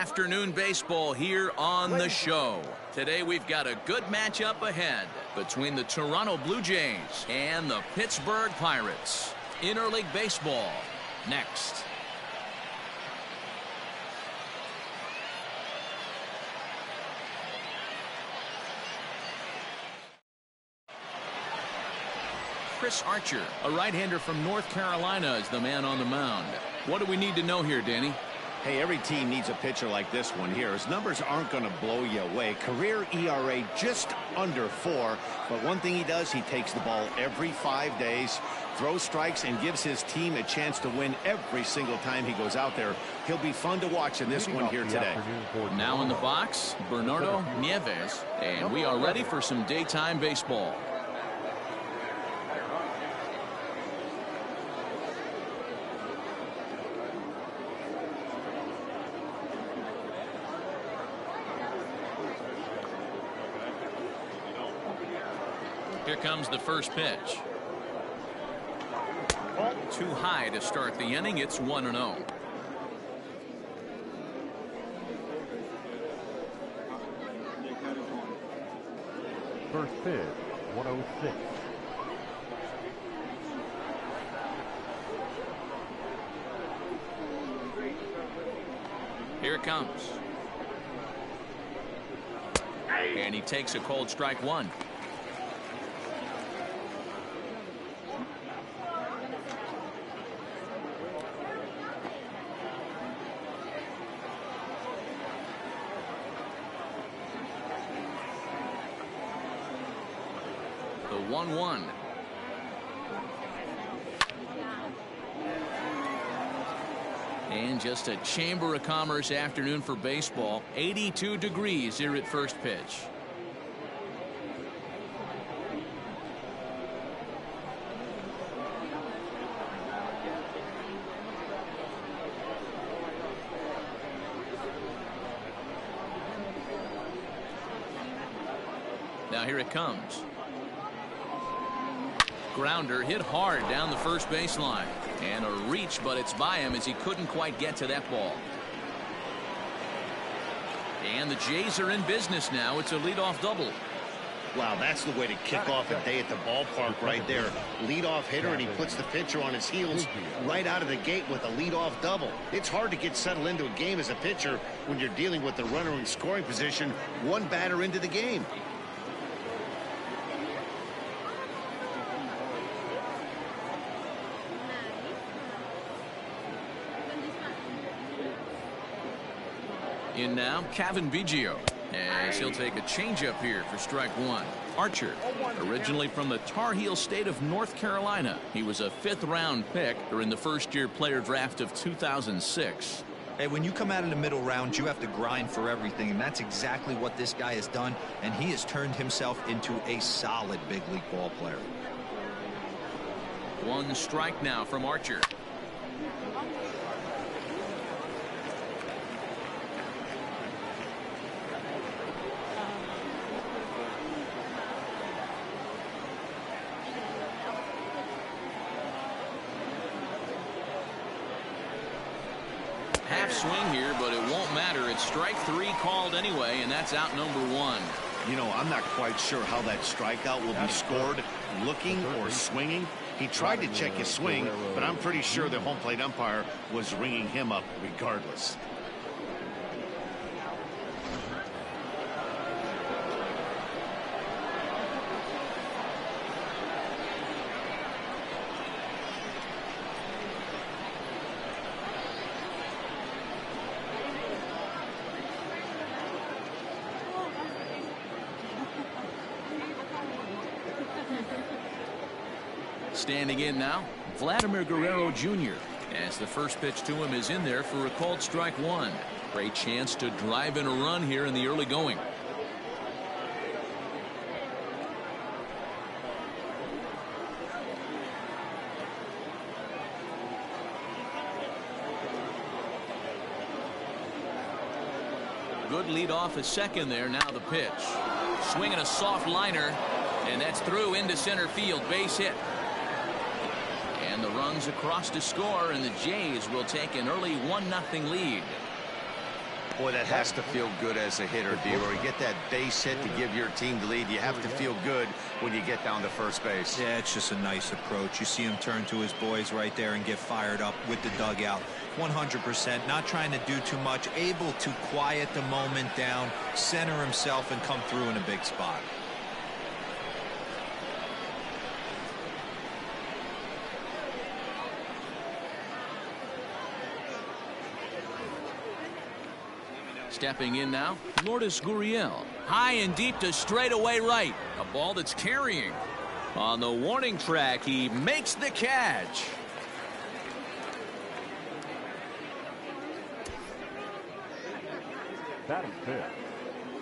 afternoon baseball here on the show. Today we've got a good matchup ahead between the Toronto Blue Jays and the Pittsburgh Pirates. Interleague baseball next. Chris Archer, a right-hander from North Carolina, is the man on the mound. What do we need to know here, Danny? Hey, every team needs a pitcher like this one here. His numbers aren't going to blow you away. Career ERA just under 4. But one thing he does, he takes the ball every 5 days, throws strikes, and gives his team a chance to win every single time he goes out there. He'll be fun to watch in this one here today. Now in the box, Bernardo Nieves, and we are ready for some daytime baseball. Here comes the first pitch. Too high to start the inning. It's 1-0. First pitch, 106. Here it comes. And he takes a cold strike one. The 1-1. And just a Chamber of Commerce afternoon for baseball. 82 degrees here at first pitch. Now here it comes. Grounder hit hard down the first baseline. And a reach, but it's by him as he couldn't quite get to that ball. And the Jays are in business now. It's a leadoff double. Wow, that's the way to kick off a day at the ballpark right there. Leadoff hitter, and he puts the pitcher on his heels right out of the gate with a leadoff double. It's hard to get settled into a game as a pitcher when you're dealing with the runner in scoring position one batter into the game. In now, Kevin Biggio, as he'll take a changeup here for strike one. Archer, originally from the Tar Heel state of North Carolina. He was a 5th-round pick during the first-year player draft of 2006. Hey, when you come out in the middle round, you have to grind for everything, and that's exactly what this guy has done, and he has turned himself into a solid big league ball player. One strike now from Archer. Half swing here, but it won't matter. It's strike 3 called anyway, and that's out number 1. You know, I'm not quite sure how that strikeout will be scored, looking or swinging. He tried to check his swing, but I'm pretty sure the home plate umpire was ringing him up regardless. Standing in now, Vladimir Guerrero Jr. as the first pitch to him is in there for a called strike one. Great chance to drive in a run here in the early going. Good lead off at second there. Now the pitch. Swinging a soft liner, and that's through into center field. Base hit. And the runs across to score, and the Jays will take an early 1-0 lead. Boy, that has to feel good as a hitter, D-Roy. You get that base hit to give your team the lead. You have to feel good when you get down to first base. Yeah, it's just a nice approach. You see him turn to his boys right there and get fired up with the dugout. 100%, not trying to do too much, able to quiet the moment down, center himself, and come through in a big spot. Stepping in now, Lourdes Gurriel. High and deep to straightaway right. A ball that's carrying. On the warning track, he makes the catch. Batting fifth,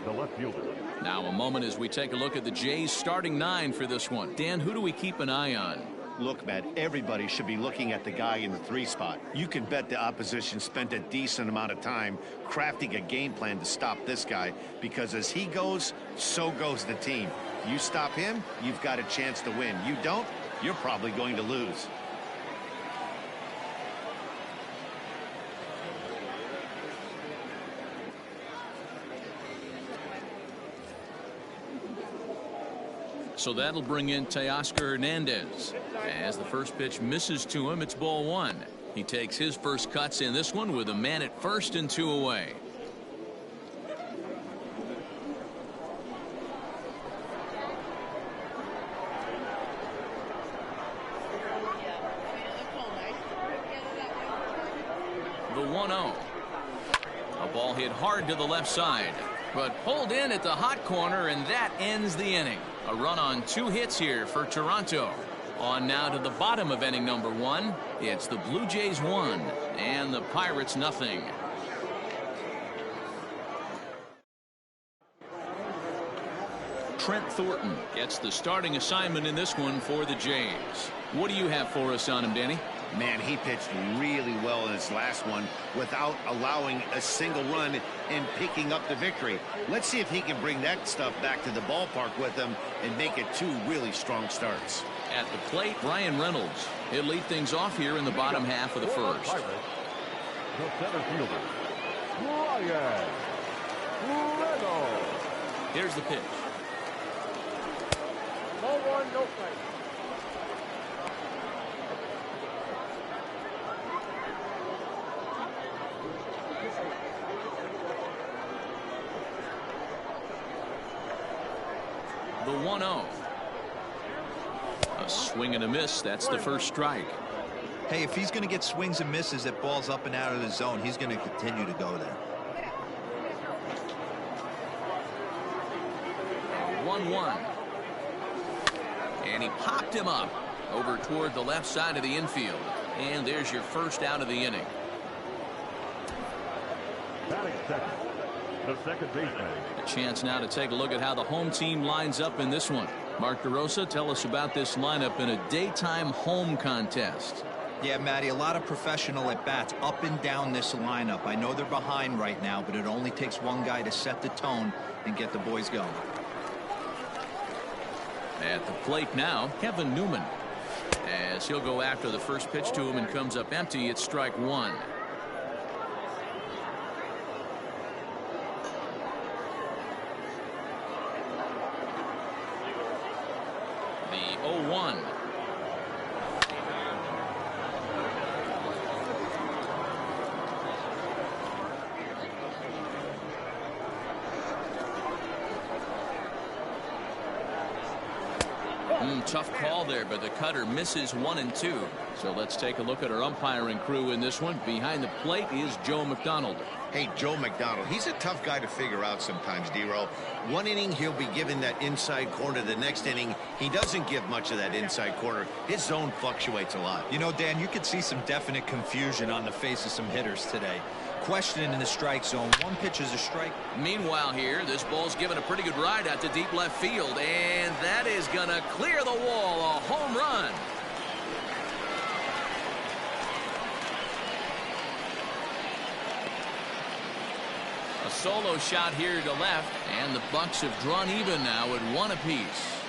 the left fielder. Now a moment as we take a look at the Jays starting 9 for this one. Dan, who do we keep an eye on? Look, Matt, everybody should be looking at the guy in the 3 spot. You can bet the opposition spent a decent amount of time crafting a game plan to stop this guy, because as he goes, so goes the team. You stop him, you've got a chance to win. You don't, you're probably going to lose. So that'll bring in Teoscar Hernandez. As the first pitch misses to him, it's ball 1. He takes his first cuts in this one with a man at first and 2 away. The 1-0. A ball hit hard to the left side, but pulled in at the hot corner, and that ends the inning. A run on 2 hits here for Toronto. On now to the bottom of inning number 1. It's the Blue Jays 1 and the Pirates nothing. Trent Thornton gets the starting assignment in this one for the Jays. What do you have for us on him, Danny? Man, he pitched really well in his last one without allowing a single run and picking up the victory. Let's see if he can bring that stuff back to the ballpark with him and make it 2 really strong starts. At the plate, Ryan Reynolds. He'll lead things off here in the bottom half of the first. The center fielder, Ryan Reynolds. Here's the pitch. Ball 1, no strike. The 1-0. A swing and a miss. That's the first strike. Hey, if he's going to get swings and misses at balls up and out of the zone, he's going to continue to go there. 1-1. And he popped him up over toward the left side of the infield. And there's your first out of the inning. Batting second, the second baseman. A chance now to take a look at how the home team lines up in this one. Mark DeRosa, tell us about this lineup in a daytime home contest. Yeah, Matty, a lot of professional at-bats up and down this lineup. I know they're behind right now, but it only takes one guy to set the tone and get the boys going. At the plate now, Kevin Newman. As he'll go after the first pitch to him and comes up empty, it's strike 1. The 0-1. Tough call there, but the cutter misses 1 and 2. So let's take a look at our umpiring crew in this one. Behind the plate is Joe McDonald. Hey, Joe McDonald, he's a tough guy to figure out sometimes, D-Row. One inning, he'll be given that inside corner. The next inning, he doesn't give much of that inside corner. His zone fluctuates a lot. You know, Dan, you could see some definite confusion on the face of some hitters today. Questioning in the strike zone. One pitch is a strike. Meanwhile here, this ball's given a pretty good ride out to deep left field, and that is going to clear the wall. A home run. A solo shot here to left, and the Bucks have drawn even now at 1 apiece.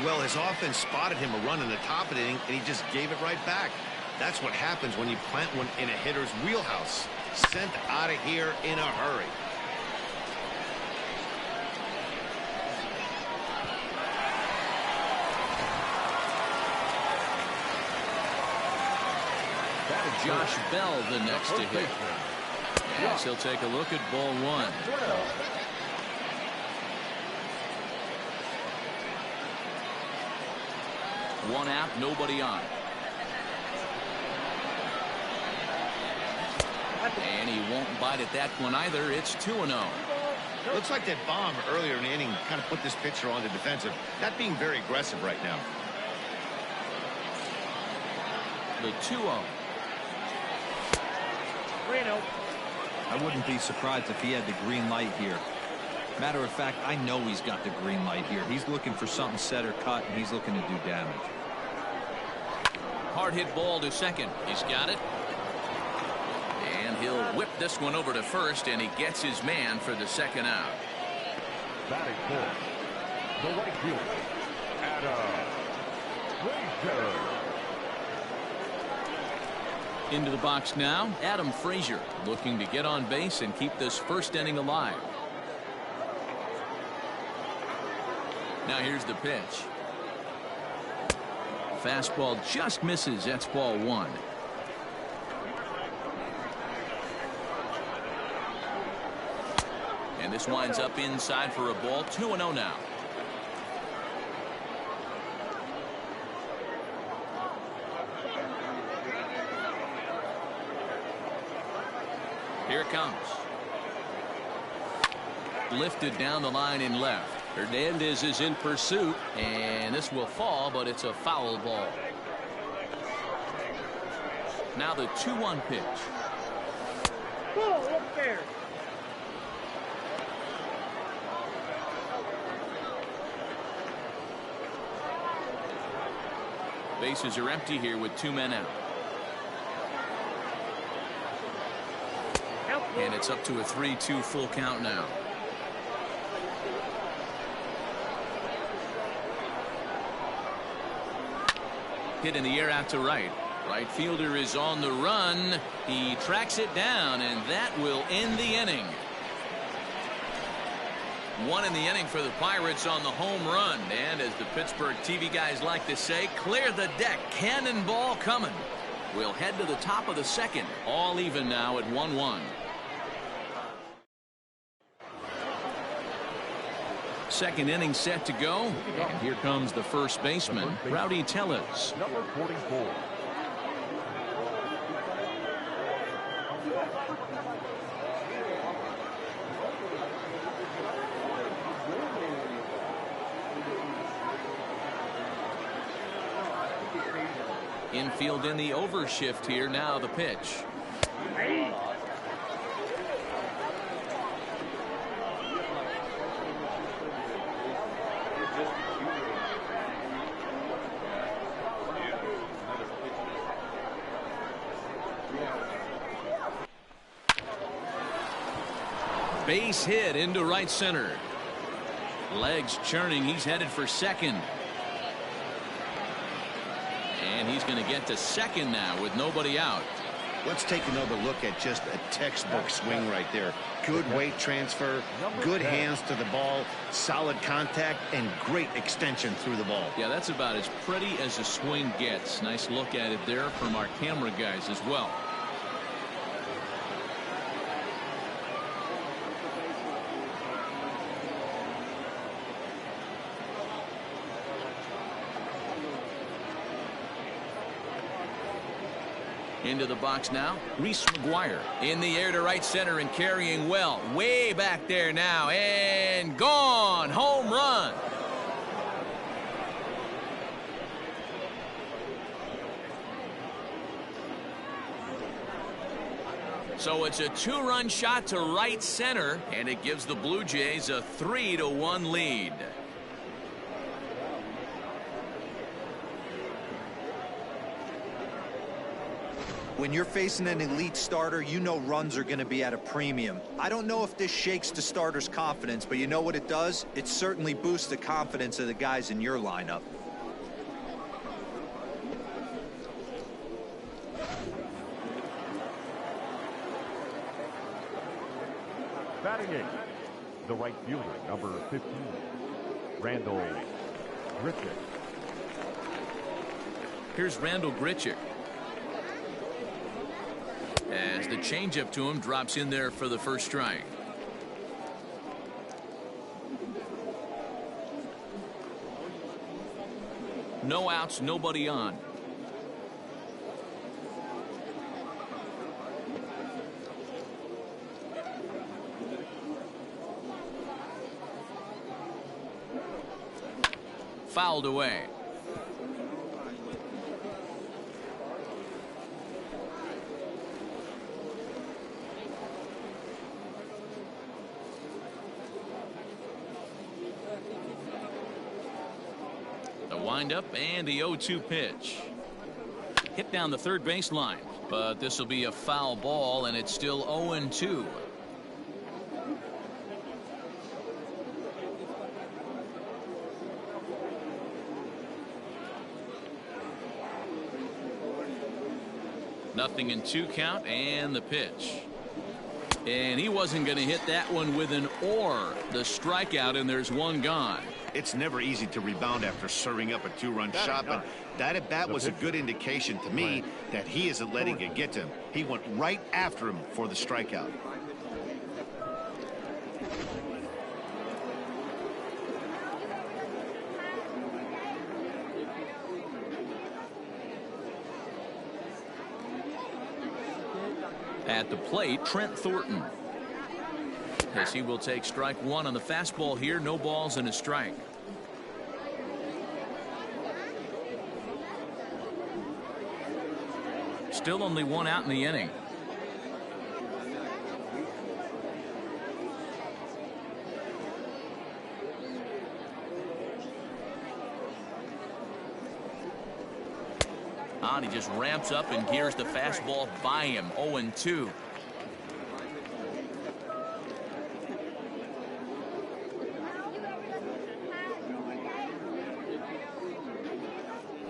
Well, his offense spotted him a run in the top of the inning, and he just gave it right back. That's what happens when you plant one in a hitter's wheelhouse. Sent out of here in a hurry. Josh Bell the next to hit. Yes, he'll take a look at ball one. One out, nobody on. And he won't bite at that one either. It's 2-0. Looks like that bomb earlier in the inning kind of put this pitcher on the defensive. Not being very aggressive right now. The 2-0. I wouldn't be surprised if he had the green light here. Matter of fact, I know he's got the green light here. He's looking for something set or cut, and he's looking to do damage. Hard hit ball to second. He's got it. And he'll whip this one over to first, and he gets his man for the second out. Batting fourth, the right fielder, Frazier. Into the box now, Adam Frazier looking to get on base and keep this first inning alive. Now here's the pitch. Fastball just misses. That's ball one. And this winds up inside for a ball. 2-0 now. Here it comes. Lifted down the line in left. Hernandez is in pursuit, and this will fall, but it's a foul ball. Now the 2-1 pitch. Whoa, up there. Bases are empty here with 2 men out. And it's up to a 3-2 full count now. Hit in the air out to right. Right fielder is on the run. He tracks it down, and that will end the inning. One in the inning for the Pirates on the home run. And as the Pittsburgh TV guys like to say, clear the deck. Cannonball coming. We'll head to the top of the second. All even now at 1-1. Second inning set to go. And here comes the first baseman, Rowdy Tellez. Number 44. Infield in the overshift here. Now the pitch. Base hit into right center. Legs churning. He's headed for second. And he's going to get to second now with nobody out. Let's take another look at just a textbook swing right there. Good weight transfer, good hands to the ball, solid contact, and great extension through the ball. Yeah, that's about as pretty as a swing gets. Nice look at it there from our camera guys as well. Into the box now. Reese McGuire in the air to right center and carrying well. Way back there now. And gone. Home run. So it's a 2-run shot to right center, and it gives the Blue Jays a 3-1 lead. When you're facing an elite starter, you know runs are going to be at a premium. I don't know if this shakes the starter's confidence, but you know what it does? It certainly boosts the confidence of the guys in your lineup. Batting eighth, the right fielder, number 15, Randall Grichik. Here's Randall Grichik. As the changeup to him drops in there for the first strike. No outs, nobody on. Fouled away. The windup and the 0-2 pitch. Hit down the third baseline, but this will be a foul ball, and it's still 0-2. Nothing in 2 count, and the pitch. And he wasn't going to hit that one with an or. The strikeout, and there's one gone. It's never easy to rebound after serving up a 2-run shot, but that at bat was a good indication to me that he isn't letting it get to him. He went right after him for the strikeout. At the plate, Trent Thornton. As he will take strike one on the fastball here. No balls and a strike. Still only one out in the inning. He just ramps up and gears the fastball by him. 0-2.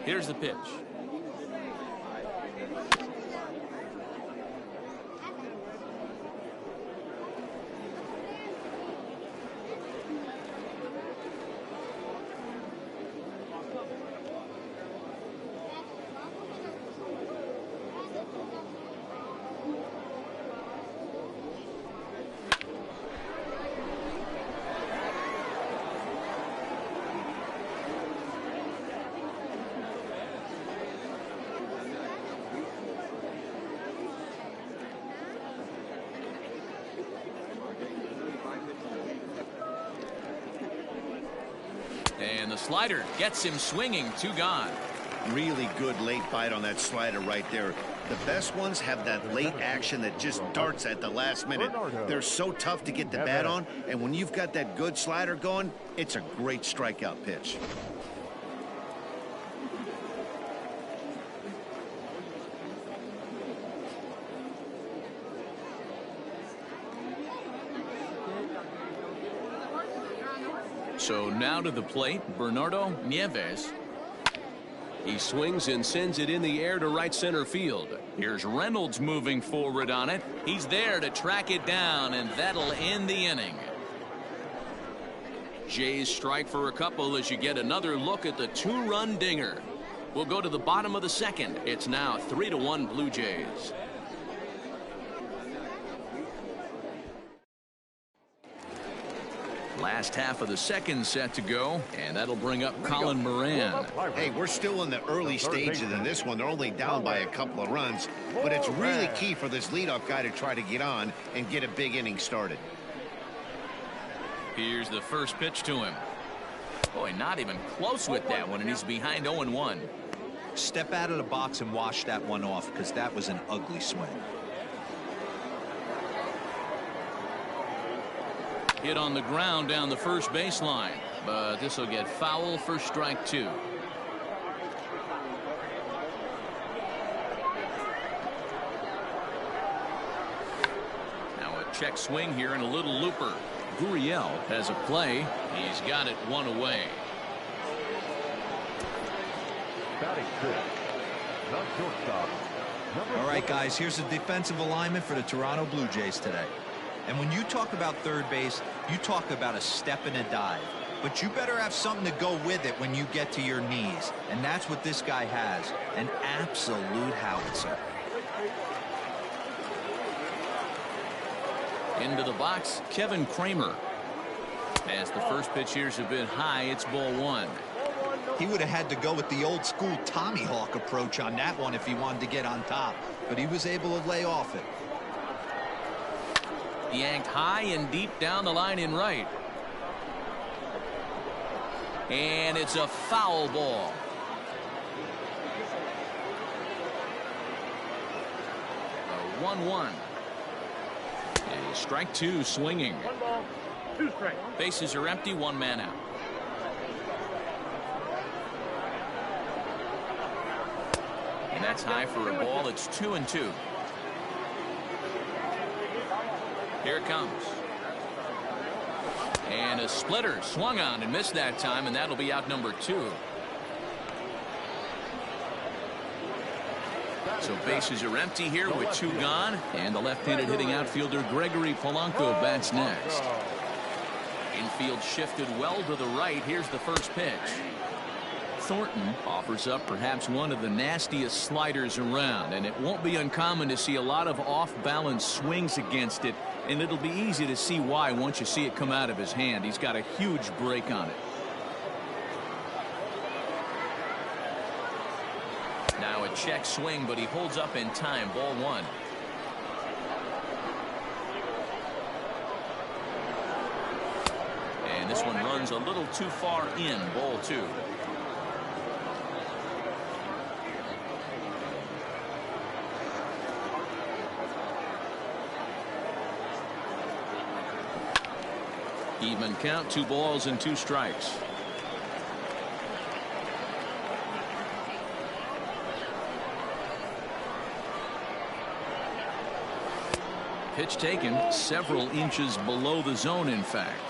Here's the pitch. And the slider gets him swinging. 2 gone. Really good late bite on that slider right there. The best ones have that late action that just darts at the last minute. They're so tough to get the bat on, and when you've got that good slider going, it's a great strikeout pitch. So now to the plate, Bernardo Nieves. He swings and sends it in the air to right center field. Here's Reynolds moving forward on it. He's there to track it down, and that'll end the inning. Jays strike for a couple as you get another look at the 2-run dinger. We'll go to the bottom of the second. It's now 3-1 Blue Jays. Last half of the second set to go, and that'll bring up Colin Moran. Hey, we're still in the early stages in this one. They're only down by a couple of runs, but it's really key for this leadoff guy to try to get on and get a big inning started. Here's the first pitch to him. Boy, not even close with that one, and he's behind 0-1. Step out of the box and wash that one off, because that was an ugly swing. Hit on the ground down the first baseline, but this will get foul for strike 2. check swing here and a little looper. Gurriel has a play. He's got it one away. Batting fifth, the shortstop. All right, guys, here's the defensive alignment for the Toronto Blue Jays today. And when you talk about third base, you talk about a step and a dive. But you better have something to go with it when you get to your knees. And that's what this guy has, an absolute howitzer. Into the box, Kevin Cramer. As the first pitch here's a bit high, it's ball one. He would have had to go with the old school Tommy Hawk approach on that one if he wanted to get on top. But he was able to lay off it. Yanked high and deep down the line in right. And it's a foul ball. A 1-1. Strike two swinging. 1 ball, 2 strikes. Bases are empty, one man out. And that's high for a ball. It's 2-2. Here it comes. And a splitter swung on and missed that time, and that'll be out number 2. So bases are empty here with 2 gone, and the left-handed hitting outfielder Gregory Polanco bats next. Infield shifted well to the right. Here's the first pitch. Thornton offers up perhaps one of the nastiest sliders around, and it won't be uncommon to see a lot of off-balance swings against it, and it'll be easy to see why once you see it come out of his hand. He's got a huge break on it. Now a check swing, but he holds up in time. Ball one. And this one runs a little too far in. Ball two. Even count, 2 balls and 2 strikes. Pitch taken several inches below the zone, in fact.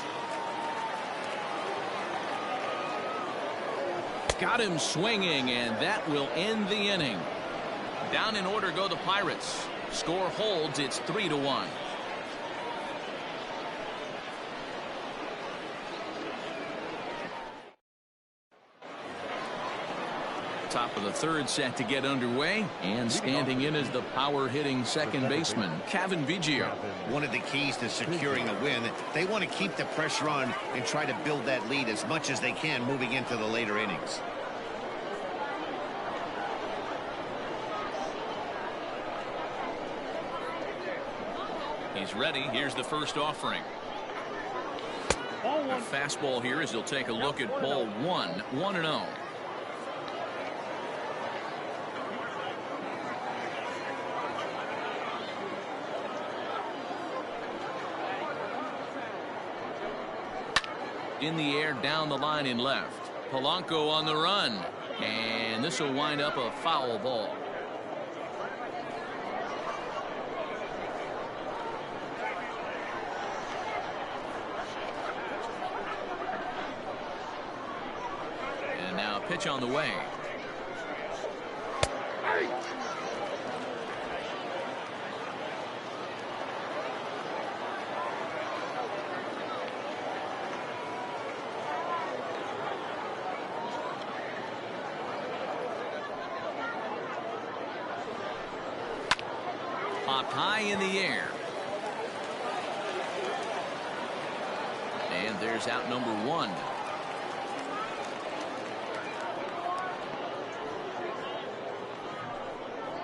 Got him swinging, and that will end the inning. Down in order go the Pirates. Score holds. It's 3-1. Top of the third set to get underway, and standing in is the power hitting second baseman Cavan Biggio. One of the keys to securing a win, they want to keep the pressure on and try to build that lead as much as they can moving into the later innings. He's ready. Here's the first offering. A fastball here as he'll take a look at ball one. 1-0. In the air down the line in left. Polanco on the run, and this will wind up a foul ball. And now a pitch on the way. Popped high in the air. And there's out number 1.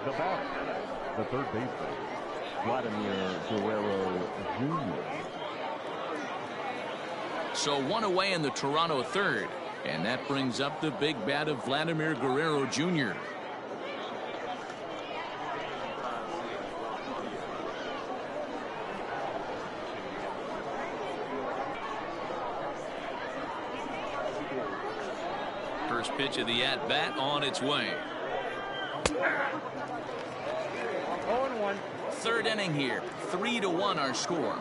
The batter, the third baseman, Vladimir Guerrero Jr. So 1 away in the Toronto third, and that brings up the big bat of Vladimir Guerrero Jr. First pitch of the at-bat on its way. 0-1, third inning here. 3-1 our score.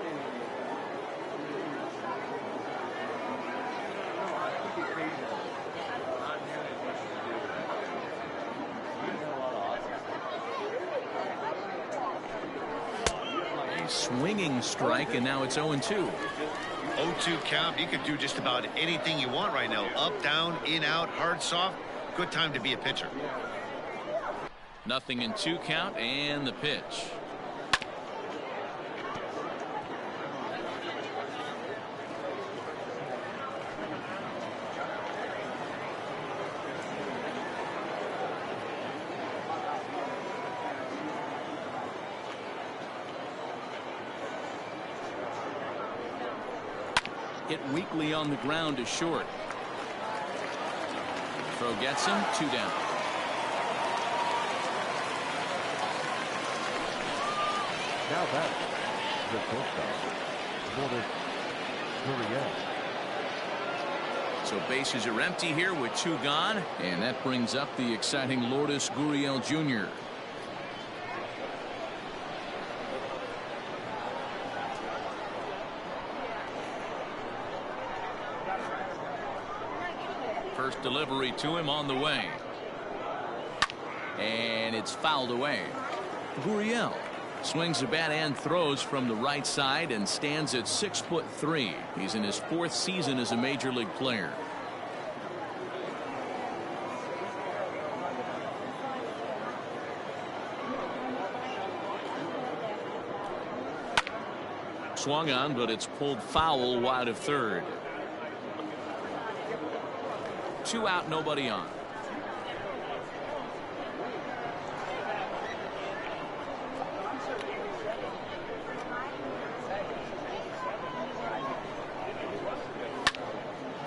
A swinging strike, and now it's 0-2. 0-2 count. You could do just about anything you want right now. Up, down, in, out, hard, soft. Good time to be a pitcher. Nothing in 2 count, and the pitch. Hit weakly on the ground to short. Throw gets him, 2 down. Now back the shortstop, Gurriel. So bases are empty here with 2 gone, and that brings up the exciting Lourdes Gurriel Jr. First delivery to him on the way. And it's fouled away. Gurriel swings the bat and throws from the right side and stands at 6'3". He's in his 4th season as a major league player. Swung on, but it's pulled foul wide of third. 2 out, nobody on.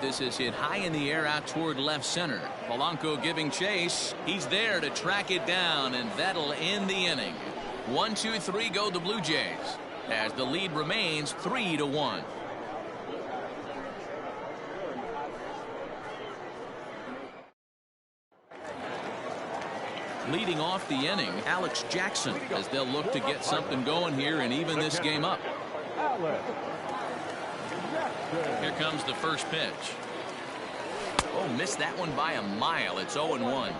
This is hit high in the air out toward left center. Polanco giving chase. He's there to track it down, and that'll end the inning. 1-2-3 go the Blue Jays as the lead remains 3-1. Leading off the inning, Alex Jackson, as they'll look to get something going here and even this game up. Here comes the first pitch. Oh, missed that one by a mile. It's 0-1.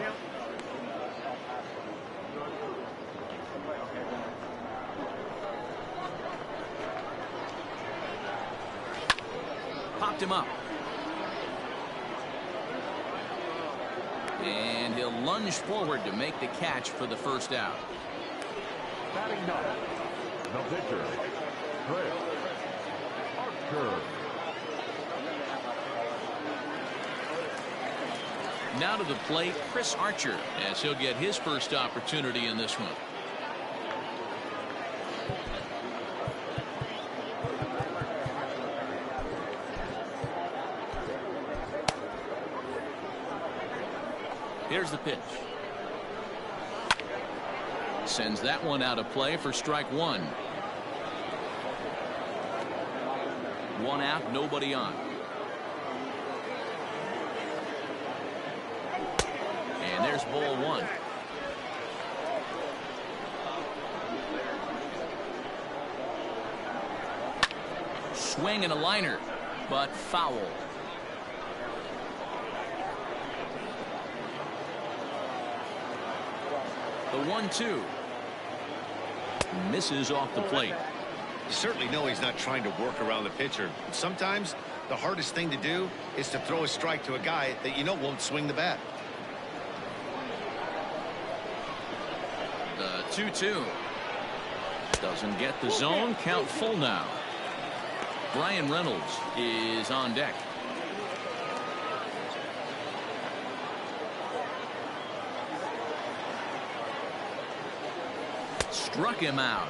Popped him up. And he'll lunge forward to make the catch for the first out. Batting ninth, the pitcher, Archer. Now to the plate, Chris Archer, as he'll get his first opportunity in this one. Here's the pitch. Sends that one out of play for strike 1. 1 out, nobody on. And there's ball 1. Swing and a liner, but foul. The 1-2 misses off the plate. You certainly know he's not trying to work around the pitcher. Sometimes the hardest thing to do is to throw a strike to a guy that you know won't swing the bat. The 2-2 doesn't get the zone. Count full now. Brian Reynolds is on deck. Struck him out.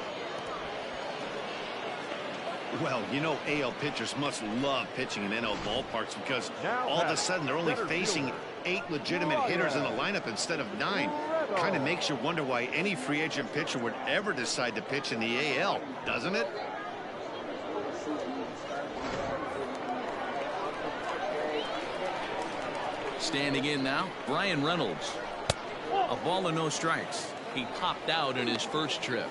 Well, you know, AL pitchers must love pitching in NL ballparks because all of a sudden they're only facing 8 legitimate hitters in the lineup instead of 9. Kind of makes you wonder why any free agent pitcher would ever decide to pitch in the AL, doesn't it? Standing in now, Brian Reynolds. A ball and no strikes. He popped out in his first trip.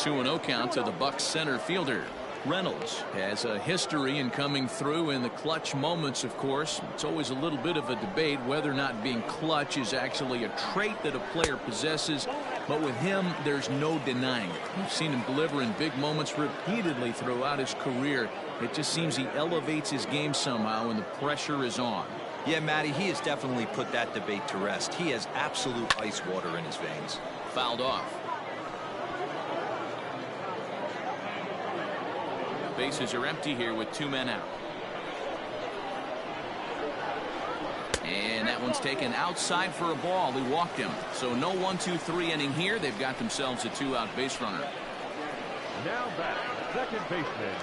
2-0 count to the Bucs center fielder. Reynolds has a history in coming through in the clutch moments, of course. It's always a little bit of a debate whether or not being clutch is actually a trait that a player possesses. But with him, there's no denying it. We've seen him deliver in big moments repeatedly throughout his career. It just seems he elevates his game somehow when the pressure is on. Yeah, Matty, he has definitely put that debate to rest. He has absolute ice water in his veins. Fouled off. Bases are empty here with 2 men out. And that one's taken outside for a ball. He walked him. So no 1-2-3 inning here. They've got themselves a 2-out base runner. Now batting, second baseman.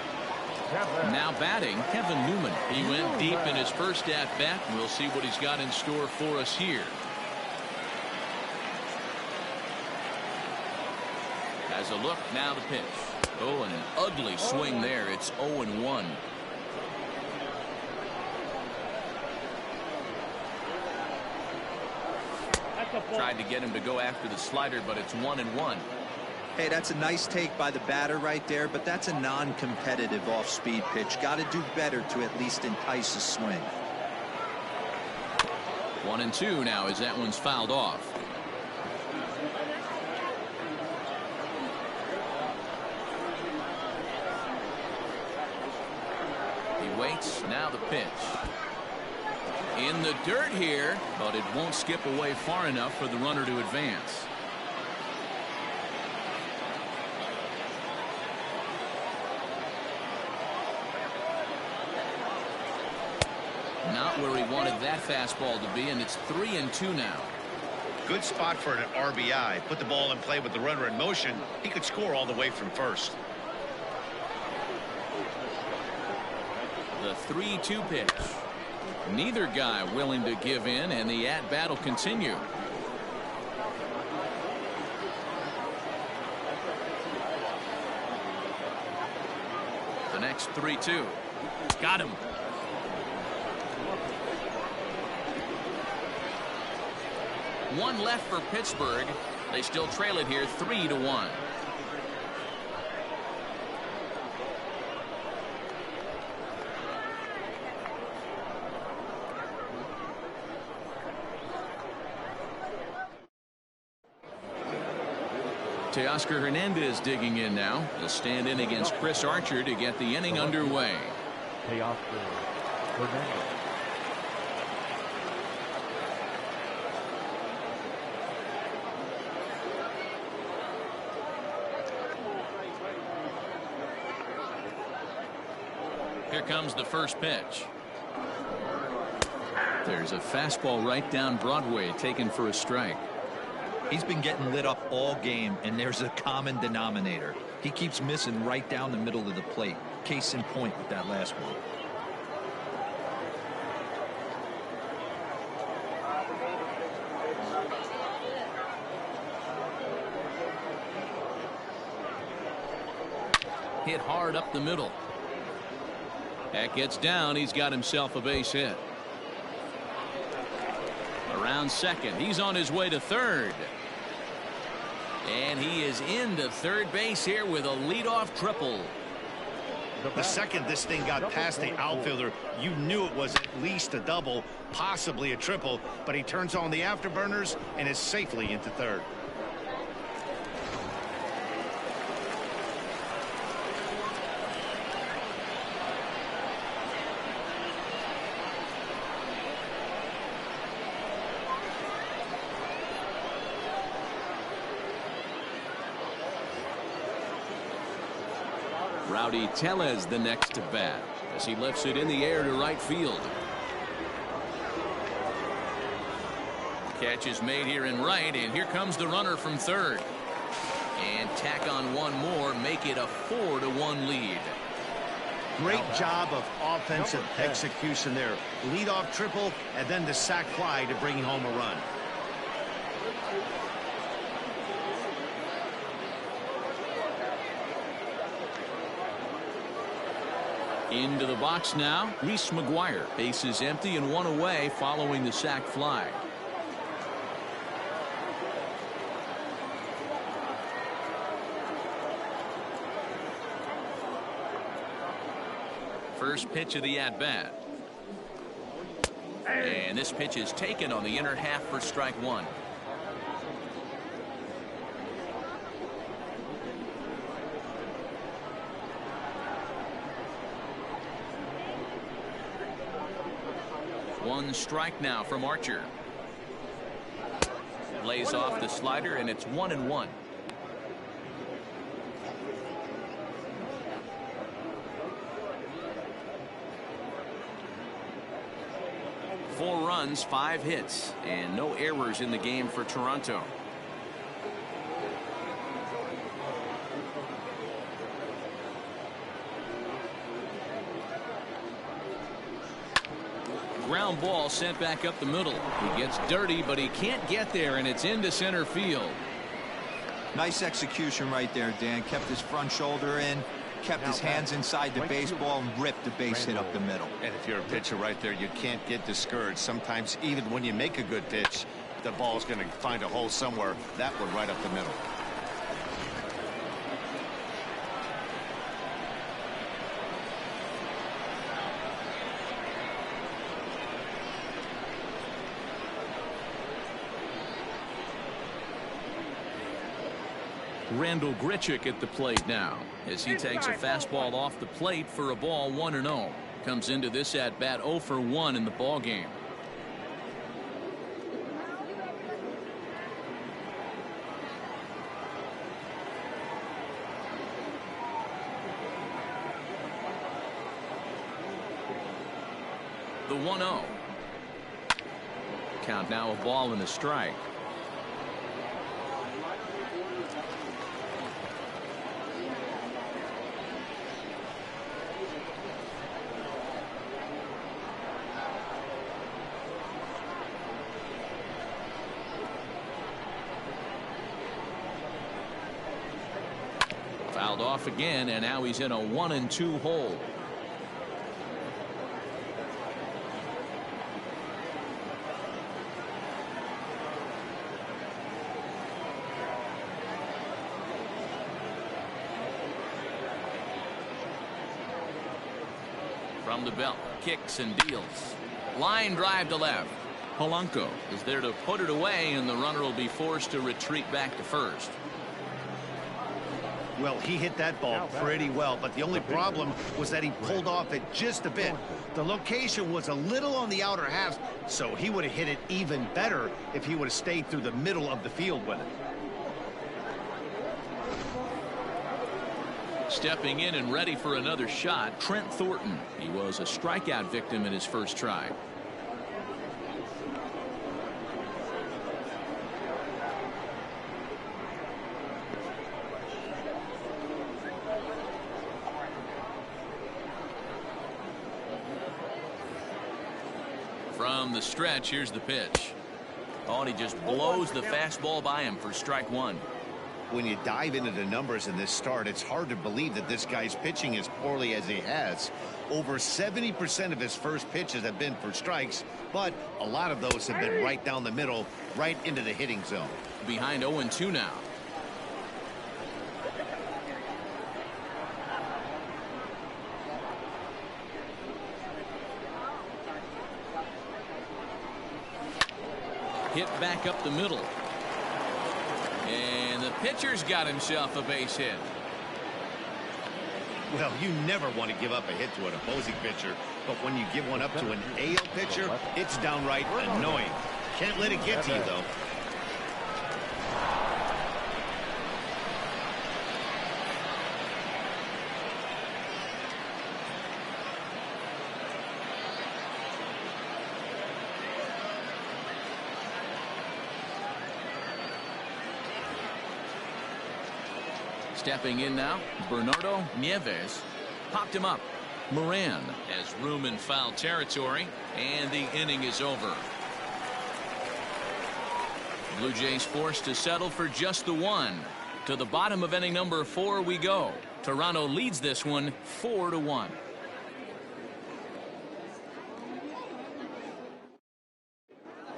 Now batting, Kevin Newman. He went deep in his first at-bat. We'll see what he's got in store for us here. Has a look, now the pitch. Oh, and an ugly swing there. It's 0-1. Tried to get him to go after the slider, but it's 1-1. Hey, that's a nice take by the batter right there, but that's a non-competitive off-speed pitch. Got to do better to at least entice a swing. 1-2 now as that one's fouled off. He waits, now the pitch. In the dirt here, but it won't skip away far enough for the runner to advance. Not where he wanted that fastball to be, and it's 3-2 now. Good spot for an RBI. Put the ball in play with the runner in motion. He could score all the way from first. The 3-2 pitch. Neither guy willing to give in, and the at-bat will continue. The next 3-2. Got him. One left for Pittsburgh. They still trail it here 3-1. Teoscar Hernandez digging in now. He'll stand in against Chris Archer to get the inning underway. Teoscar Hernandez. Here comes the first pitch. There's a fastball right down Broadway taken for a strike. He's been getting lit up all game, and there's a common denominator. He keeps missing right down the middle of the plate. Case in point with that last one. Hit hard up the middle. That gets down. He's got himself a base hit. Around second. He's on his way to third. And he is into third base here with a leadoff triple. The second this thing got past the outfielder, you knew it was at least a double, possibly a triple, but he turns on the afterburners and is safely into third. Rowdy Tellez the next to bat as he lifts it in the air to right field. Catch is made here in right, and here comes the runner from third. And tack on one more, make it a 4-1 lead. Great job of offensive execution there. Leadoff triple and then the sac fly to bring home a run. Into the box now, Reese McGuire. Base is empty and one away following the sac fly. First pitch of the at-bat. And this pitch is taken on the inner half for strike one. One strike now from Archer. Lays off the slider, and it's 1-1. Four runs, 5 hits, and no errors in the game for Toronto. Ground ball sent back up the middle. He gets dirty, but he can't get there, and it's into center field. Nice execution right there, Dan. Kept his front shoulder in, kept his hands inside the baseball, and ripped the base hit up the middle. And if you're a pitcher right there, you can't get discouraged. Sometimes even when you make a good pitch, the ball's going to find a hole somewhere. That one right up the middle. Randall Grichik at the plate now as he takes a fastball off the plate for a ball 1-0. Comes into this at bat 0 for 1 in the ball game. The 1-0 count, now a ball and a strike. Fouled off again, and now he's in a 1-2 hole. From the belt, kicks and deals. Line drive to left. Polanco is there to put it away, and the runner will be forced to retreat back to first. Well, he hit that ball pretty well, but the only problem was that he pulled off it just a bit. The location was a little on the outer half, so he would have hit it even better if he would have stayed through the middle of the field with it. Stepping in and ready for another shot, Trent Thornton. He was a strikeout victim in his first try. From the stretch, here's the pitch. Oh, and he just blows the fastball by him for strike one. When you dive into the numbers in this start, it's hard to believe that this guy's pitching as poorly as he has. Over 70% of his first pitches have been for strikes, but a lot of those have been right down the middle, right into the hitting zone. Behind 0-2 now. Hit back up the middle. And the pitcher's got himself a base hit. Well, you never want to give up a hit to an opposing pitcher, but when you give one up to an AL pitcher, it's downright annoying. Can't let it get to you, though. Stepping in now, Bernardo Nieves popped him up. Moran has room in foul territory, and the inning is over. Blue Jays forced to settle for just the one. To the bottom of inning number 4 we go. Toronto leads this one 4-1.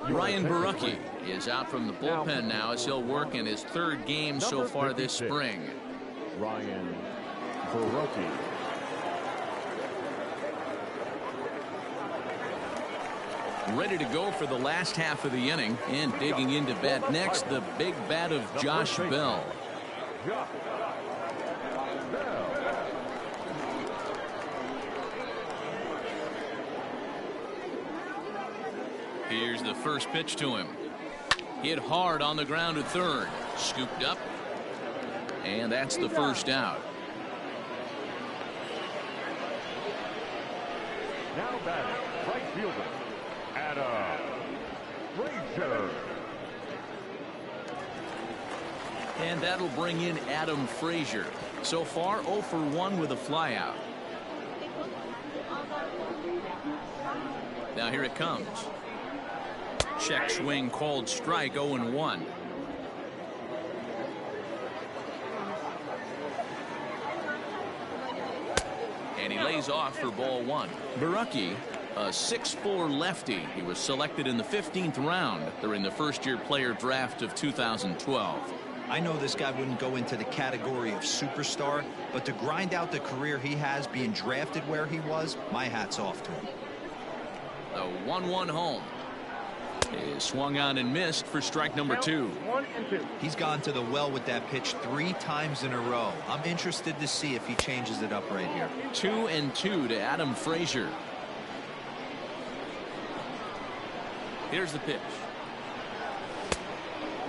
Ryan Borucki is out from the bullpen now as he'll work in his 3rd game so far this spring. Ryan Borucki. Ready to go for the last half of the inning, and digging into bat next, the big bat of Josh Bell. Here's the first pitch to him. Hit hard on the ground at third. Scooped up. And that's the first out. Now batting, right fielder, Frazier. And that'll bring in Adam Frazier. So far, 0 for 1 with a flyout. Now here it comes. Check swing called strike, 0-1. And he lays off for ball 1. Barucki, a 6'4" lefty. He was selected in the 15th round during the first-year player draft of 2012. I know this guy wouldn't go into the category of superstar, but to grind out the career he has being drafted where he was, my hat's off to him. The 1-1 home is swung on and missed for strike number 2. 1 and 2. He's gone to the well with that pitch 3 times in a row. I'm interested to see if he changes it up right here. 2-2 to Adam Frazier. Here's the pitch.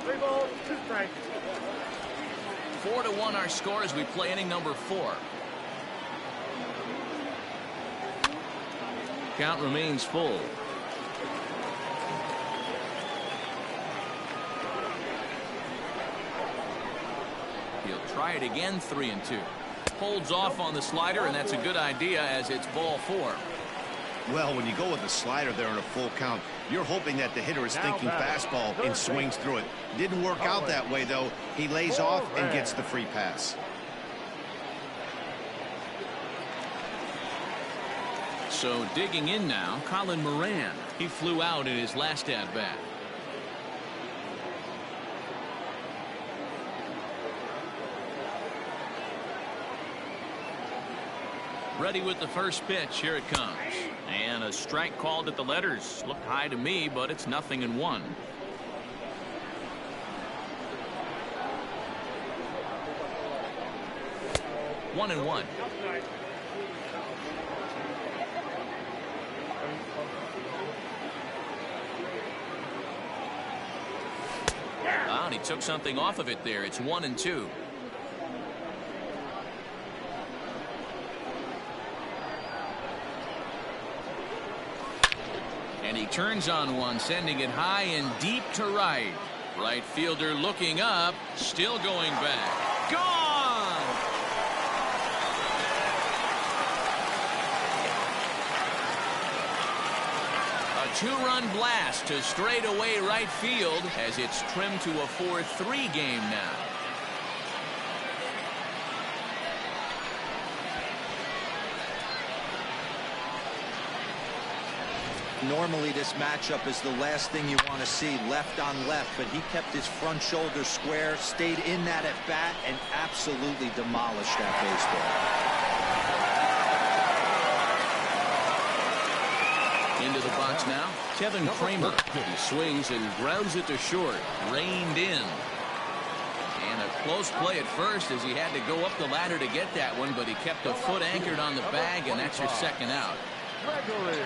3 balls, 2 strikes. 4-1 our score as we play inning number 4. Count remains full. He'll try it again, 3-2. Holds off on the slider, and that's a good idea as it's ball 4. Well, when you go with the slider there in a full count, you're hoping that the hitter is thinking fastball and swings through it. Didn't work out that way, though. He lays off and gets the free pass. So digging in now, Colin Moran. He flew out in his last at-bat. Ready with the first pitch. Here it comes. And a strike called at the letters. Looked high to me, but it's 0-1. 1-1. And he took something off of it there. It's 1-2. And he turns on one, sending it high and deep to right. Right fielder looking up, still going back. Gone! A 2-run blast to straightaway right field as it's trimmed to a 4-3 game now. Normally this matchup is the last thing you want to see, left on left, but he kept his front shoulder square, stayed in that at bat, and absolutely demolished that baseball. Into the box now, Kevin Cramer. He swings and grounds it to short, reined in. And a close play at first as he had to go up the ladder to get that one, but he kept a foot anchored on the bag, and that's your second out. Gregory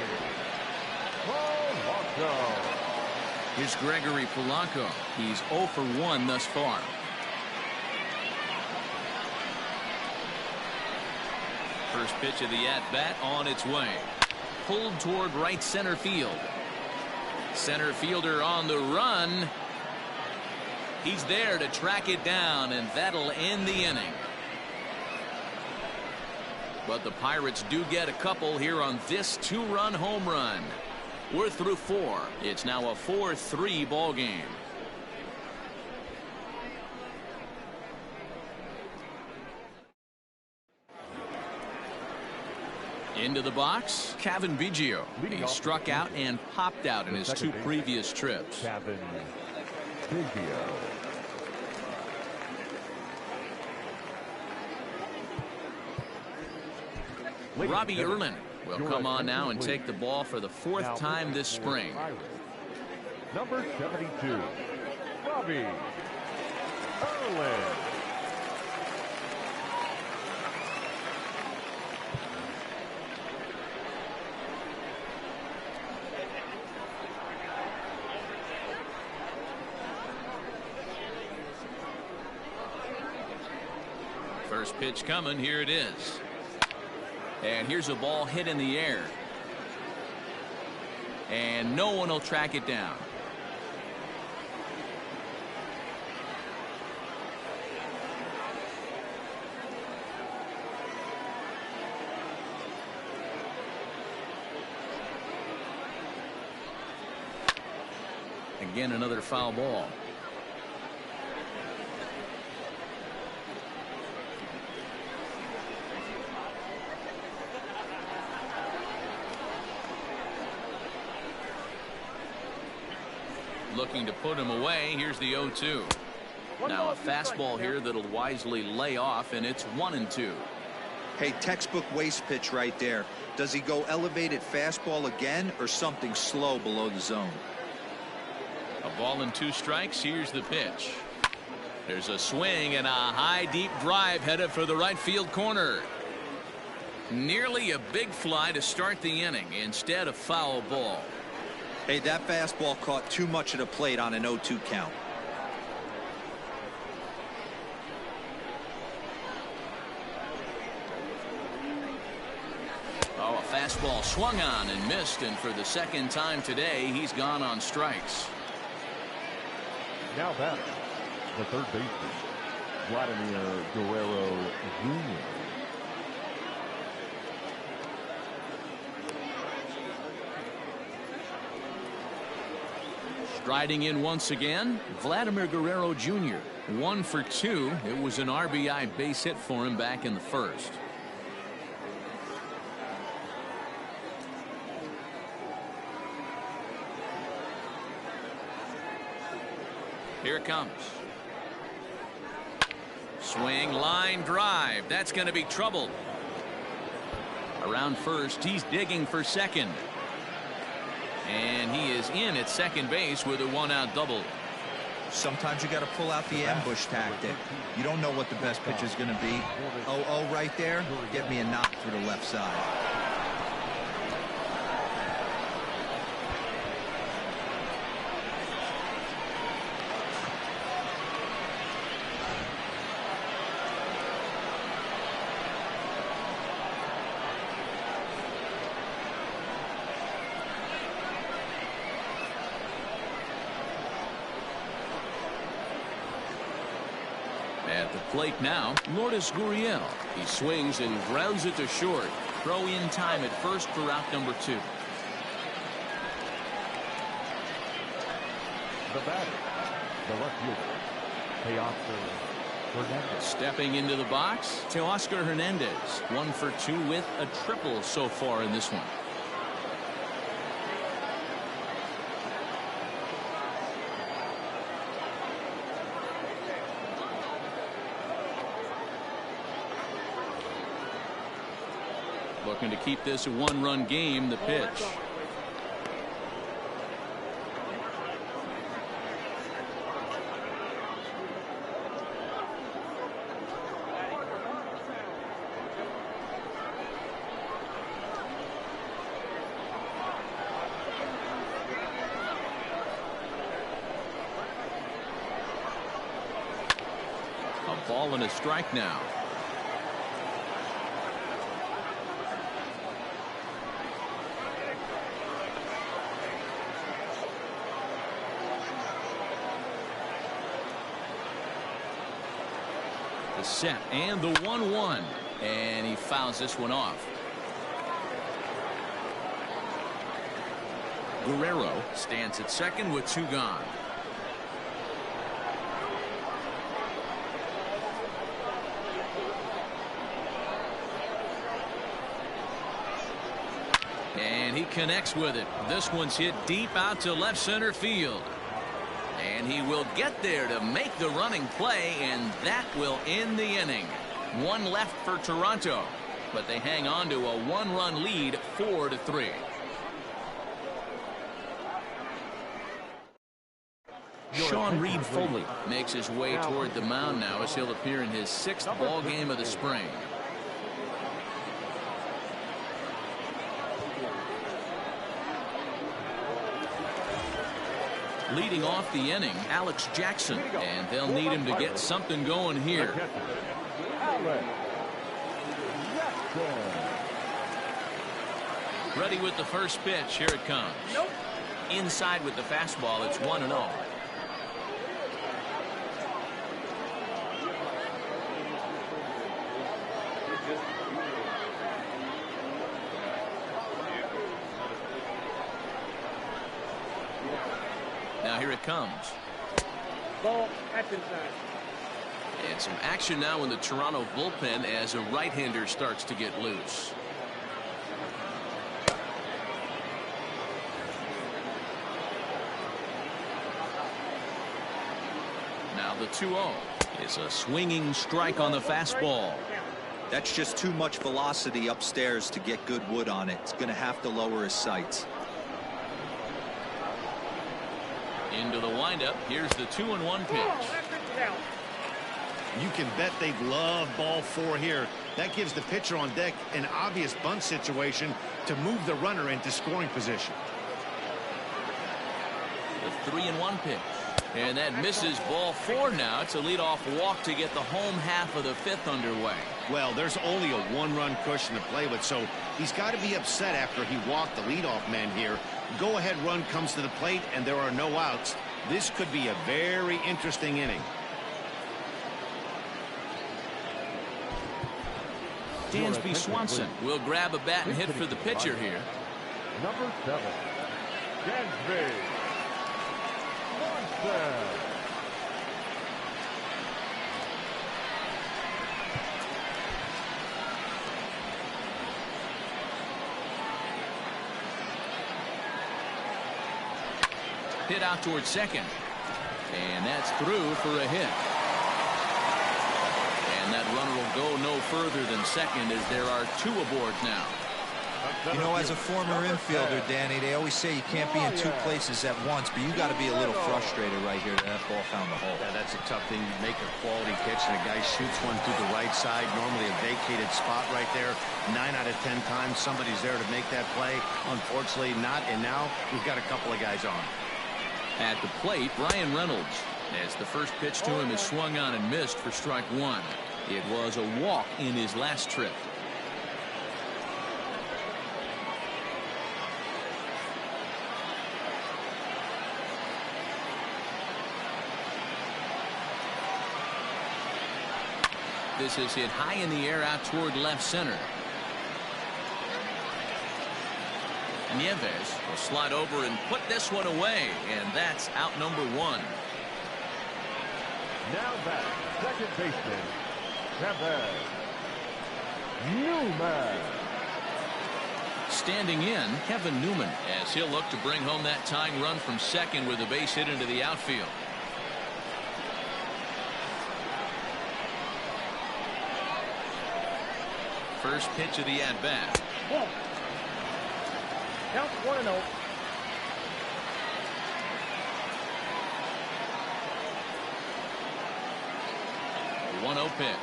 Polanco. Here's Gregory Polanco. He's 0 for 1 thus far. First pitch of the at-bat on its way. Pulled toward right center field. Center fielder on the run. He's there to track it down, and that'll end the inning. But the Pirates do get a couple here on this 2-run home run. We're through 4. It's now a 4-3 ball game. Into the box, Cavan Biggio. He struck out and popped out in his 2 previous trips. Cavan Biggio. Robbie Erlin. will come on now and take the ball for the fourth time this spring. Number 72, Robbie Erlin. First pitch coming. Here it is. And here's a ball hit in the air. And no one will track it down. Again, another foul ball. Looking to put him away. Here's the 0-2. Now a fastball here that'll wisely lay off, and it's 1-2. Hey, textbook waste pitch right there. Does he go elevated fastball again or something slow below the zone? A ball and 2 strikes. Here's the pitch. There's a swing and a high deep drive headed for the right field corner. Nearly a big fly to start the inning. Instead, a foul ball. Hey, that fastball caught too much of the plate on an 0-2 count. Oh, a fastball swung on and missed, and for the second time today, he's gone on strikes. Now batter, the third baseman, Vladimir Guerrero Jr. Striding in once again, Vladimir Guerrero Jr. 1 for 2. It was an RBI base hit for him back in the first. Here it comes. Swing, line drive. That's going to be trouble. Around first, he's digging for second. And he is in at second base with a 1-out double. Sometimes you got to pull out the ambush tactic. You don't know what the best pitch is going to be. 0-0 right there. Get me a knock through the left side. At the plate now, Lourdes Gurriel. He swings and grounds it to short. Throw in time at first for out number 2. The batter, the left fielder, Teoscar Hernandez. Stepping into the box, Teoscar Hernandez. 1 for 2 with a triple so far in this one. Looking to keep this a 1-run game. The pitch. A ball and a strike now. Set and the 1-1, and he fouls this one off. Guerrero stands at second with 2 gone. And he connects with it. This one's hit deep out to left center field. And he will get there to make the running play, and that will end the inning. 1 left for Toronto. but they hang on to a one-run lead, 4-3. Sean Reed Foley makes his way toward the mound now as he'll appear in his 6th ball game of the spring. Leading off the inning, Alex Jackson, and they'll need him to get something going here. Ready with the first pitch. Here it comes. Inside with the fastball. It's 1-0. Now here it comes. Ball action time. And some action now in the Toronto bullpen as a right-hander starts to get loose. Now the 2-0 is a swinging strike on the fastball. That's just too much velocity upstairs to get good wood on it. It's going to have to lower his sights. Into the windup. Here's the 2-1 pitch. You can bet they've loved ball 4 here. That gives the pitcher on deck an obvious bunt situation to move the runner into scoring position. The 3-1 pitch. And that misses, ball 4 now. It's a leadoff walk to get the home half of the 5th underway. Well, there's only a 1-run cushion to play with, so he's got to be upset after he walked the leadoff man here. Go-ahead run comes to the plate, and there are no outs. This could be a very interesting inning. Dansby Swanson will grab a bat and hit for the pitcher here. Number 7, Dansby Swanson. Hit out towards second. And that's through for a hit. And that runner will go no further than second as there are 2 aboard now. You know, as a former infielder, Danny, they always say you can't be in 2 places at once, but you got to be a little frustrated right here that ball found the hole. Yeah, that's a tough thing. You make a quality pitch and a guy shoots one through the right side, normally a vacated spot right there. 9 out of 10 times somebody's there to make that play. Unfortunately not, and now we've got a couple of guys on. At the plate, Ryan Reynolds, as the first pitch to him is swung on and missed for strike 1. It was a walk in his last trip. This is hit high in the air out toward left center. Nieves will slide over and put this one away, and that's out number 1. Now back, second baseman, Newman. Standing in, Kevin Newman, as he'll look to bring home that tying run from second with a base hit into the outfield. First pitch of the at-bat. Count 1-0. 1-0 pitch.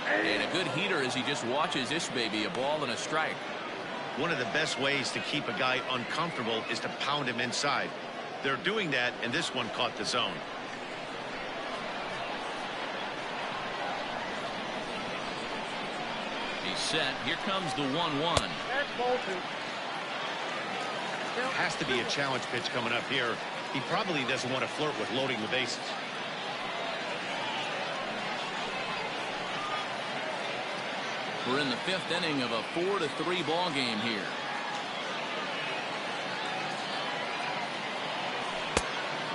And a good heater as he just watches this baby, a ball and a strike. One of the best ways to keep a guy uncomfortable is to pound him inside. They're doing that, and this one caught the zone. He's set. Here comes the 1-1. That's ball 2. Has to be a challenge pitch coming up here. He probably doesn't want to flirt with loading the bases. We're in the 5th inning of a 4-3 ball game here.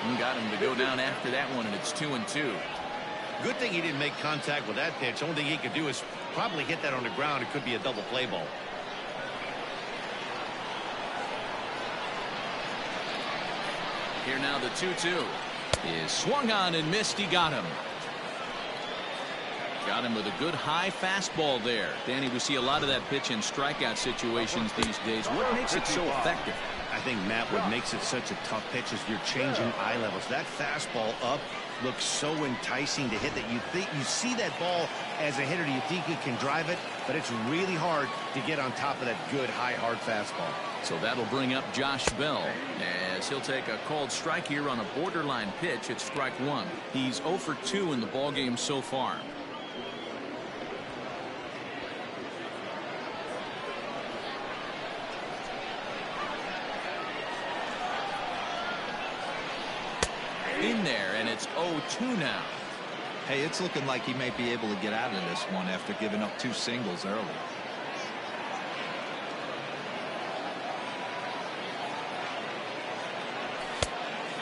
And got him to go down after that one, and it's 2-2. Good thing he didn't make contact with that pitch. Only thing he could do is probably hit that on the ground. It could be a double play ball. Here now the 2-2 is swung on and missed. He got him. Got him with a good high fastball there. Danny, we see a lot of that pitch in strikeout situations these days. What makes it so effective? I think, Matt, what makes it such a tough pitch is you're changing eye levels. That fastball up looks so enticing to hit that you see that ball as a hitter, you think you can drive it, but it's really hard to get on top of that good high hard fastball. So that'll bring up Josh Bell as he'll take a called strike here on a borderline pitch at strike one. He's 0 for 2 in the ballgame so far. In there, and it's 0-2 now. Hey, it's looking like he may be able to get out of this one after giving up 2 singles early.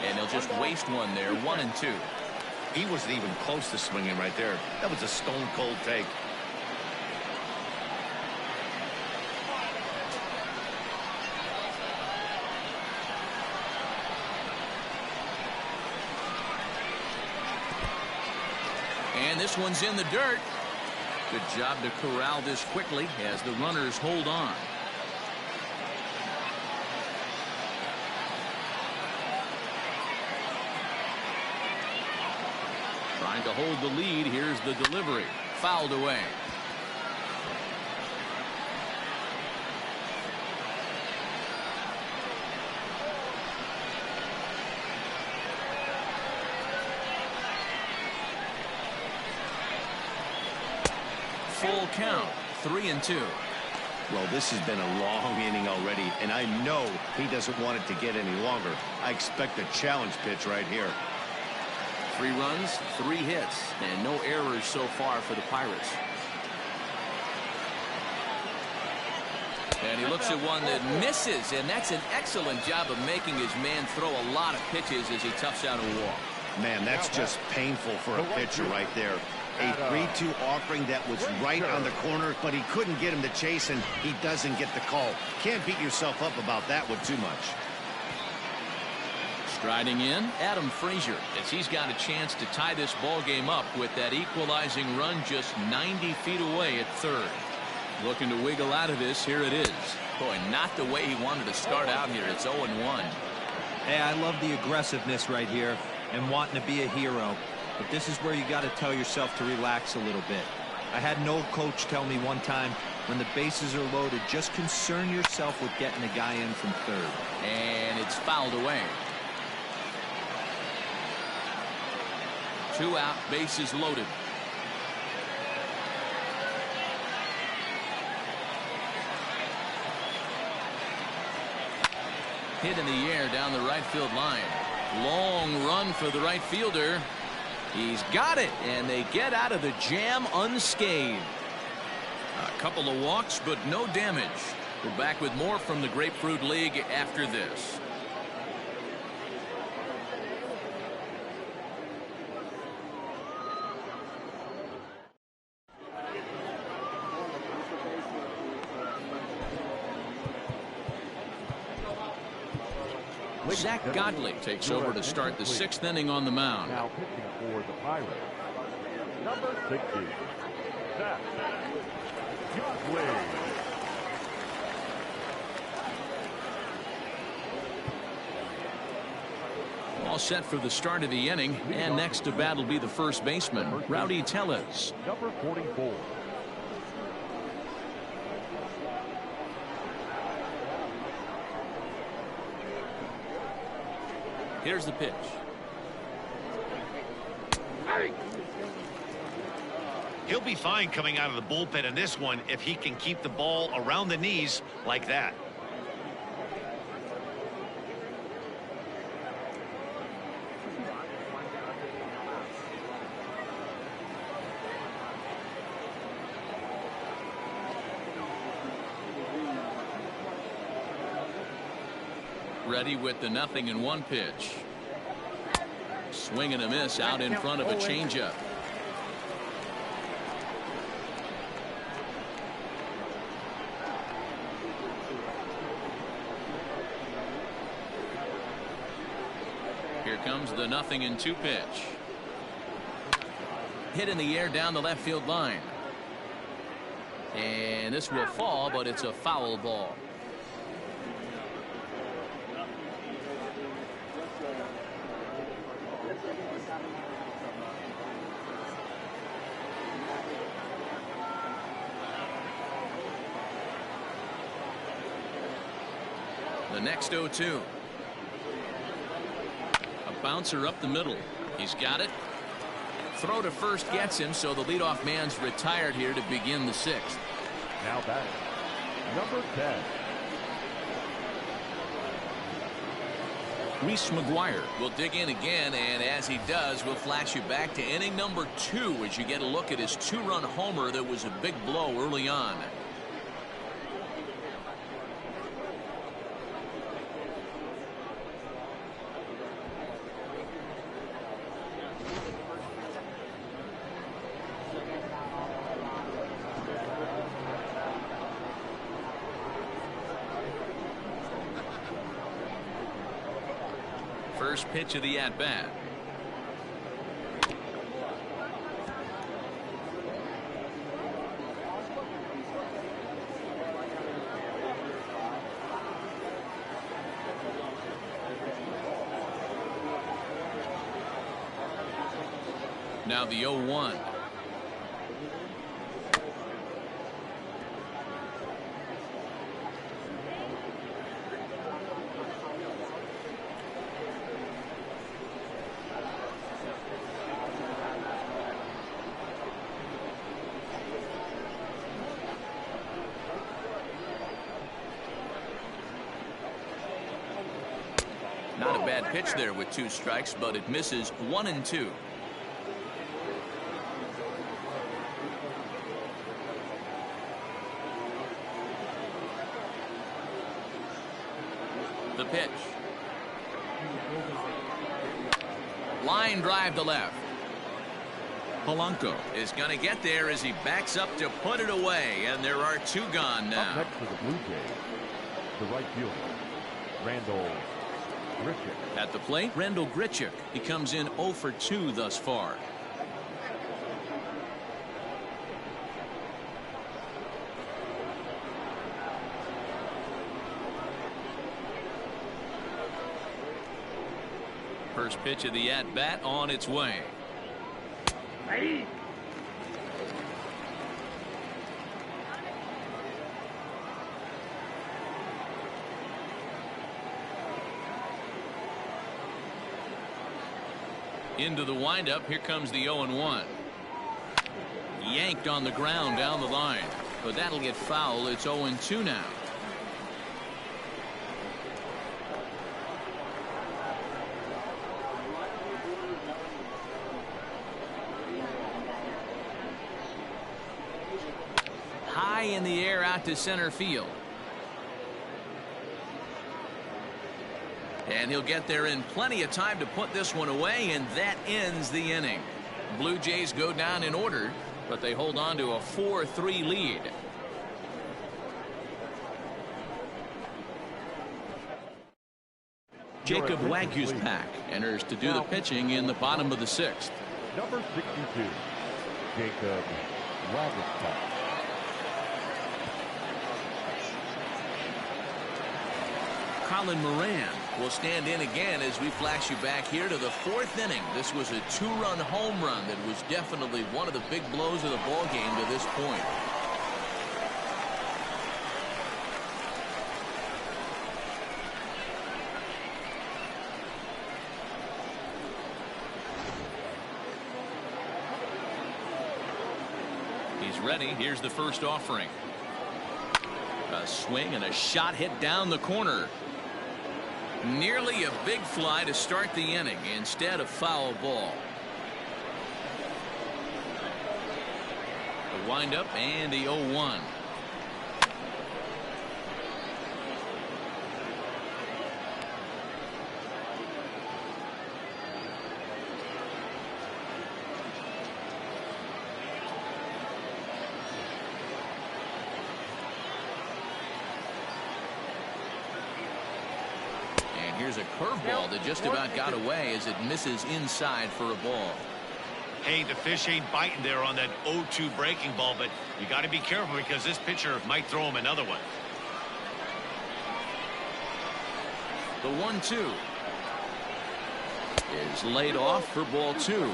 And he'll just waste one there, 1-2. He wasn't even close to swinging right there. That was a stone cold take. And this one's in the dirt. Good job to corral this quickly as the runners hold on. Trying to hold the lead. Here's the delivery. Fouled away. Full count, 3-2. Well, this has been a long inning already, and I know he doesn't want it to get any longer. I expect a challenge pitch right here. 3 runs, 3 hits, and no errors so far for the Pirates. And he looks at one that misses, and that's an excellent job of making his man throw a lot of pitches as he toughs out a walk. Man, that's just painful for a pitcher right there. A 3-2 offering that was right on the corner, but he couldn't get him to chase, and he doesn't get the call. Can't beat yourself up about that one too much. Striding in, Adam Frazier, as he's got a chance to tie this ball game up with that equalizing run just 90 feet away at third. Looking to wiggle out of this. Here it is. Boy, not the way he wanted to start out here. It's 0-1. Hey, I love the aggressiveness right here and wanting to be a hero. But this is where you got to tell yourself to relax a little bit. I had an old coach tell me one time, when the bases are loaded, just concern yourself with getting the guy in from third. And it's fouled away. 2 out, bases loaded. Hit in the air down the right field line. Long run for the right fielder. He's got it, and they get out of the jam unscathed. A couple of walks, but no damage. We're back with more from the Grapefruit League after this. Zach Godley takes over to start the 6th inning on the mound. Now pitching for the Pirates, number 60, Zach Godley. All set for the start of the inning, and next to bat will be the first baseman, Rowdy Tellez. Number 44. Here's the pitch. He'll be fine coming out of the bullpen in this one if he can keep the ball around the knees like that. Ready with the 0-1 pitch. Swing and a miss out in front of a changeup. Here comes the 0-2 pitch. hit in the air down the left field line. And this will fall, but it's a foul ball. The next 0-2. A bouncer up the middle. He's got it. Throw to first gets him, so the leadoff man's retired here to begin the sixth. Now batting, number 10. Reese McGuire will dig in again, and as he does, we'll flash you back to inning number 2 as you get a look at his 2-run homer that was a big blow early on. First pitch of the at-bat. Now the 0-1. Not a bad pitch there with 2 strikes, but it misses 1-2. The pitch. Line drive to left. Polanco is going to get there as he backs up to put it away, and there are 2 gone now. Up next for the Blue Jays, the right fielder, Randall. Grichik. At the plate, Randall Grichik. He comes in 0 for 2 thus far. First pitch of the at-bat on its way. Hey. Into the windup. Here comes the 0-1. Yanked on the ground down the line, but that'll get foul. It's 0-2 now. High in the air out to center field. And he'll get there in plenty of time to put this one away, and that ends the inning. Blue Jays go down in order, but they hold on to a 4-3 lead. Jacob Wagyu's pack enters to do the pitching in the bottom of the 6th. Number 62, Jacob Wagyu's pack. Colin Moran will stand in again as we flash you back here to the 4th inning. This was a 2-run home run that was definitely one of the big blows of the ball game to this point. He's ready. Here's the first offering. A swing and a shot hit down the corner. Nearly a big fly to start the inning instead of foul ball. The windup and the 0-1. Here's a curveball that just about got away as it misses inside for a ball. Hey, the fish ain't biting there on that 0-2 breaking ball, but you got to be careful because this pitcher might throw him another one. The 1-2 is laid off for ball 2.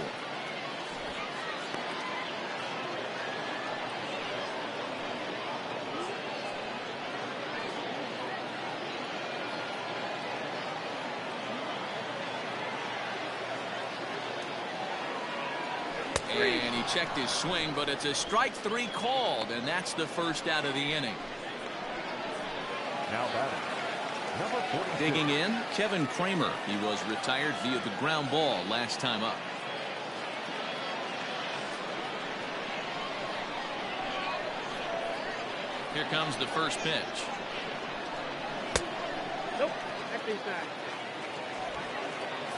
And he checked his swing, but it's a strike 3 called, and that's the first out of the inning. Now batting, number 42. Digging in, Kevin Cramer. He was retired via the ground ball last time up. Here comes the first pitch. Nope, that thing's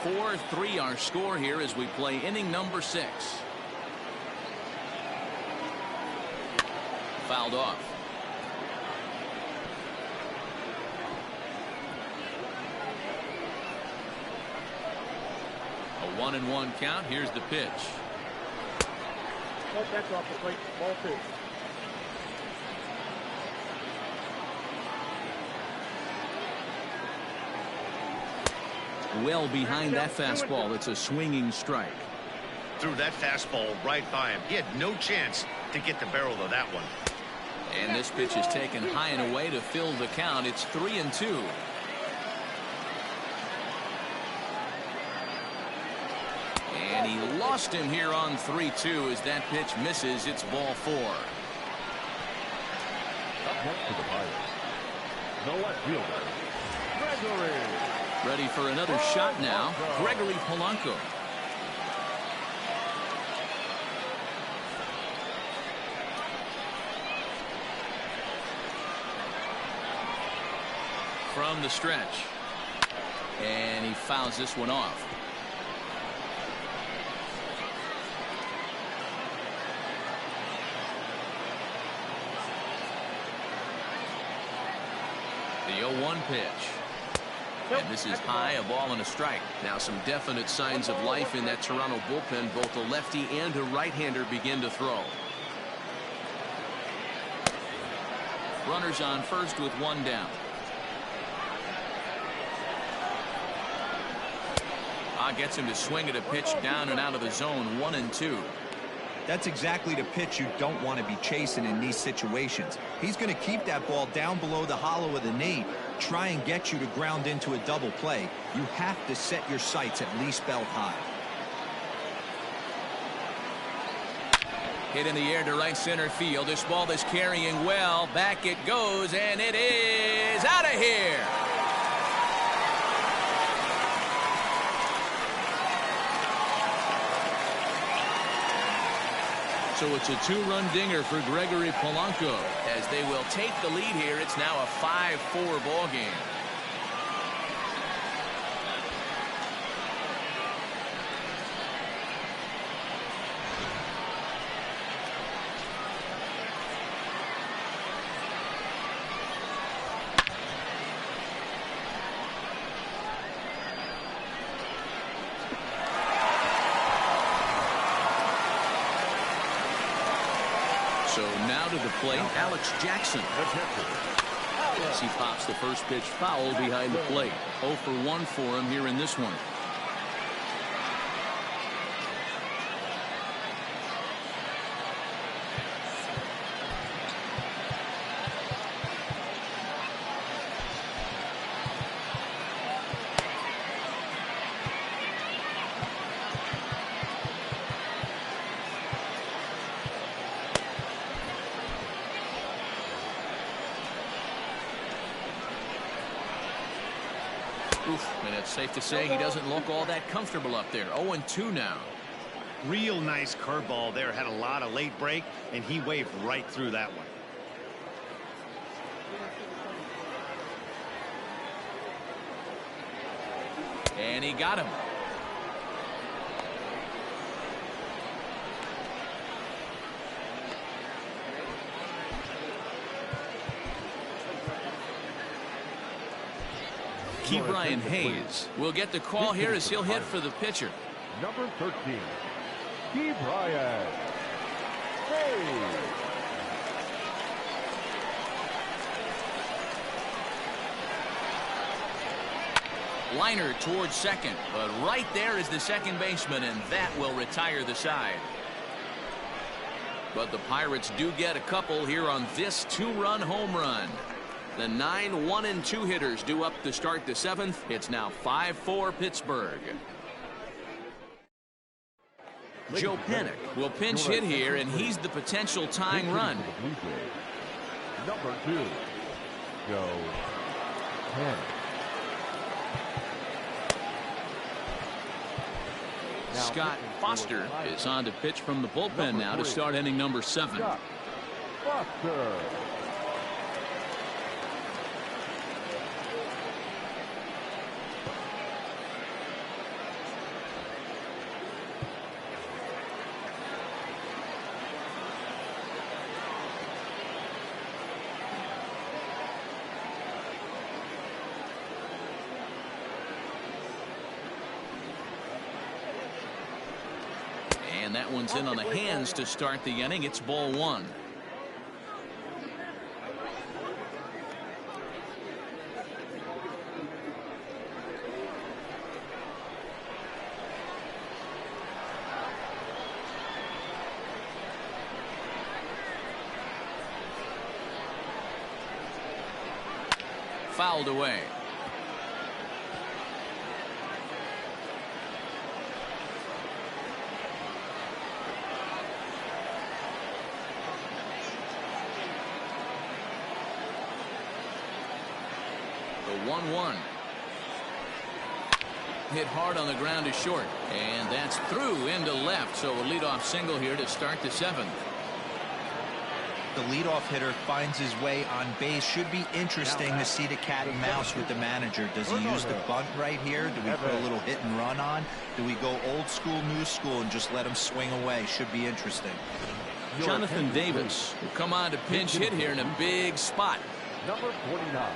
not. 4-3 our score here as we play inning number 6. Fouled off. A 1-1 count. Here's the pitch. Nope, that's off the plate. Ball 2. Well behind that fastball. It's a swinging strike. Threw that fastball right by him. He had no chance to get the barrel of that one. And this pitch is taken high and away to fill the count. It's 3-2. And he lost him here on 3-2 as that pitch misses. It's ball 4. Up next to the Pirates, the left fielder, Gregory. Ready for another shot now, Gregory Polanco. From the stretch. And he fouls this one off. The 0-1 pitch. And this is high, a ball and a strike. Now some definite signs of life in that Toronto bullpen. Both a lefty and a right-hander begin to throw. Runners on first with 1 down. Gets him to swing at a pitch down and out of the zone. 1-2. That's exactly the pitch you don't want to be chasing in these situations. He's going to keep that ball down below the hollow of the knee, try and get you to ground into a double play. You have to set your sights at least belt high. Hit in the air to right center field. This ball is carrying well. Back it goes, and it is out of here. So it's a 2-run dinger for Gregory Polanco. As they will take the lead here, it's now a 5-4 ball game. So now to the plate, Alex Jackson. As he pops the first pitch foul behind the plate. 0 for 1 for him here in this one. And it's safe to say he doesn't look all that comfortable up there. 0-2 now. Real nice curveball there. Had a lot of late break, and he waved right through that one. And he got him. Brian Hayes will get the call here as he'll hit for the pitcher. Number 13, Bryant. Hey. Liner towards second, but right there is the second baseman, and that will retire the side. But the Pirates do get a couple here on this 2-run home run. The 9 1-2 hitters due up to start the 7th. It's now 5-4 Pittsburgh. Joe Panik will pinch hit here, and he's the potential tying run. Number 2, Joe Panik. Scott Foster is on to pitch from the bullpen now to start inning number 7. Scott Foster. And that one's in on the hands to start the inning. It's ball 1. Fouled away. The 1-1. Hit hard on the ground to short, and that's through into left, so a leadoff single here to start the 7th. The leadoff hitter finds his way on base. Should be interesting to see the cat and mouse with the manager. Does he use the bunt right here? Do we put a little hit and run on? Do we go old school, new school, and just let him swing away? Should be interesting. Jonathan Davis will come on to pinch hit here in a big spot. Number 49.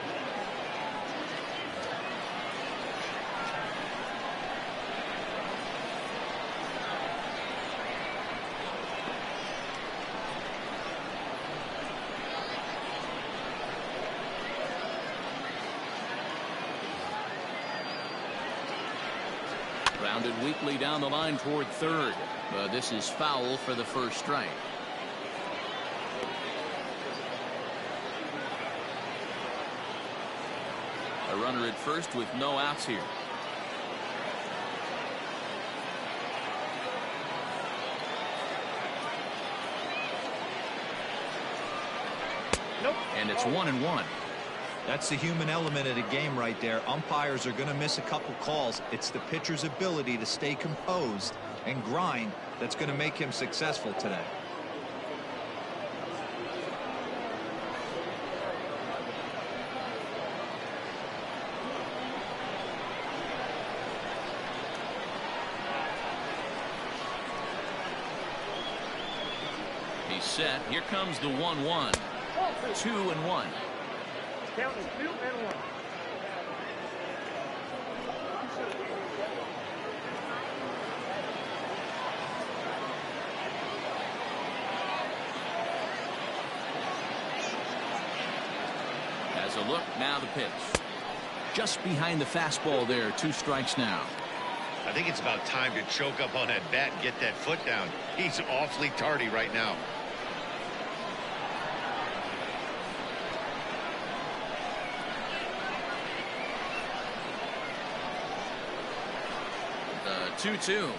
Grounded weakly down the line toward third, but this is foul for the first strike. A runner at first with no outs here. Nope. And it's 1-1. That's the human element of the game right there. Umpires are going to miss a couple calls. It's the pitcher's ability to stay composed and grind that's going to make him successful today. He's set. Here comes the 1-1. 2-1. Counting 2-1. As a look, now the pitch. Just behind the fastball there. 2 strikes now. I think it's about time to choke up on that bat and get that foot down. He's awfully tardy right now. The 2-2.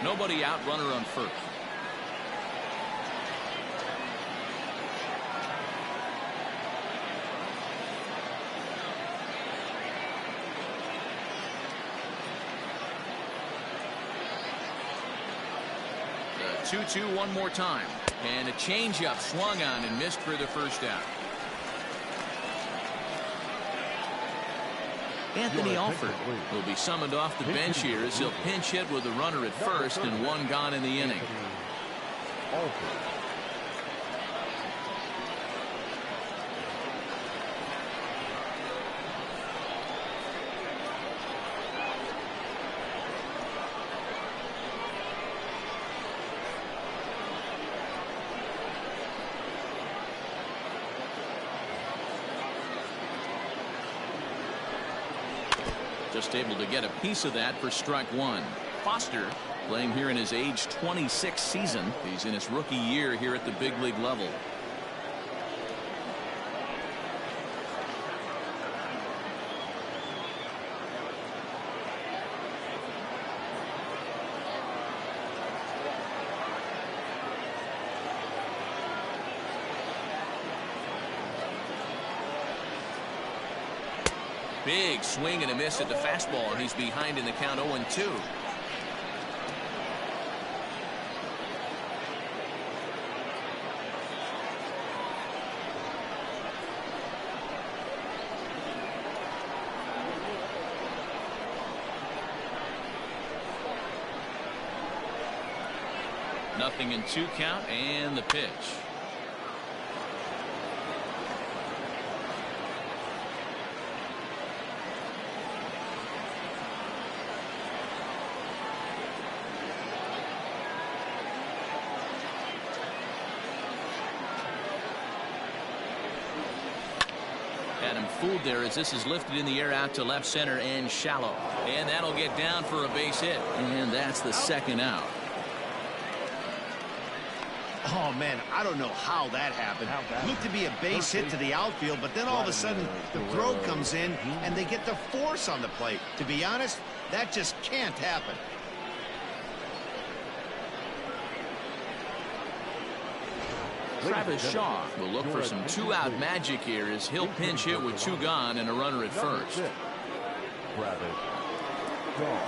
Nobody out, runner on first. The 2-2 one more time. And a changeup swung on and missed for the first out. Anthony Alford will be summoned off the bench here as he'll pinch hit with a runner at first and 1 gone in the inning. Just able to get a piece of that for strike one. Foster playing here in his age 26 season. He's in his rookie year here at the big league level. Big swing and a miss at the fastball, and he's behind in the count 0-2. Nothing in 2 count, and the pitch. Fooled there as this is lifted in the air out to left center and shallow, and that'll get down for a base hit, and that's the second out. Oh man, I don't know how that happened. Looked to be a base hit to the outfield, but then all of a sudden the throw comes in and they get the force on the plate. To be honest, that just can't happen. Travis Shaw will look for some 2-out magic here as he'll pinch hit with 2 gone and a runner at first. Travis Shaw.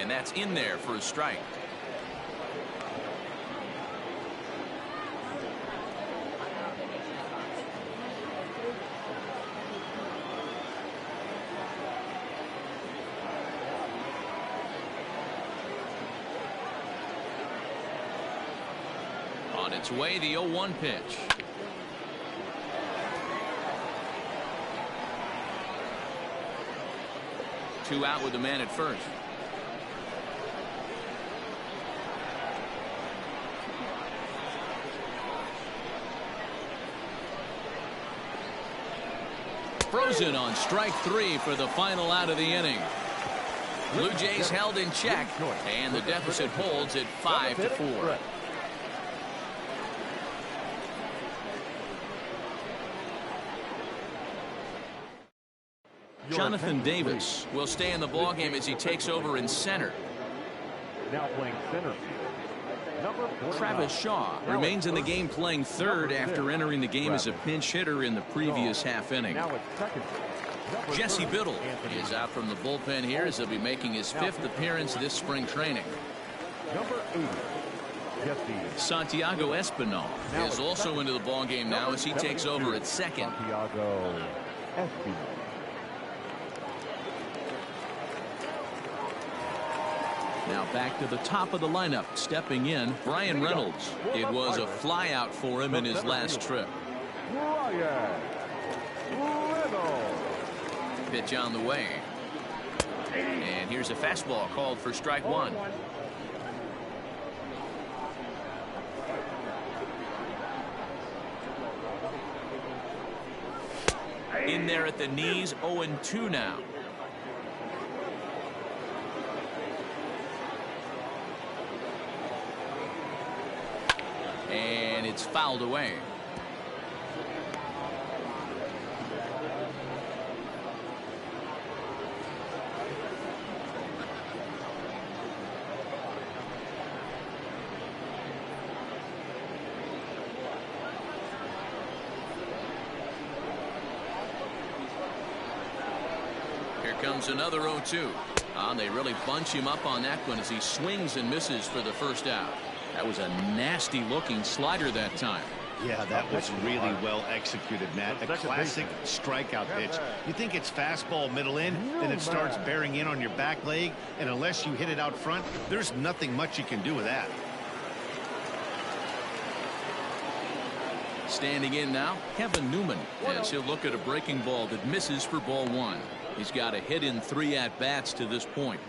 And that's in there for a strike. On its way, the 0-1 pitch. Two out with the man at first. Frozen on strike 3 for the final out of the inning. Blue Jays held in check, and the deficit holds at 5-4. Jonathan Davis will stay in the ballgame as he takes over in center. Now playing center field. Number 49. Travis Shaw remains in the game playing third after entering the game as a pinch hitter in the previous half inning. Now it's second. Jesse Biddle is out from the bullpen here as he'll be making his 5th appearance this spring training. Number 80. Jesse. Santiago Espinal is also into the ballgame now as he takes over at second. Santiago Espinal. Now back to the top of the lineup, stepping in, Brian Reynolds. It was a flyout for him in his last trip. Brian Reynolds. Pitch on the way. And here's a fastball called for strike 1. In there at the knees, 0-2 now. And it's fouled away. Here comes another 0-2. They really bunch him up on that one as he swings and misses for the first out. That was a nasty looking slider that time. Yeah, that was really well executed, Matt. A classic strikeout pitch. You think it's fastball middle in, then it starts bearing in on your back leg, and unless you hit it out front, there's nothing much you can do with that. Standing in now, Kevin Newman, as he'll look at a breaking ball that misses for ball one. He's got a hit in 3 at-bats to this point.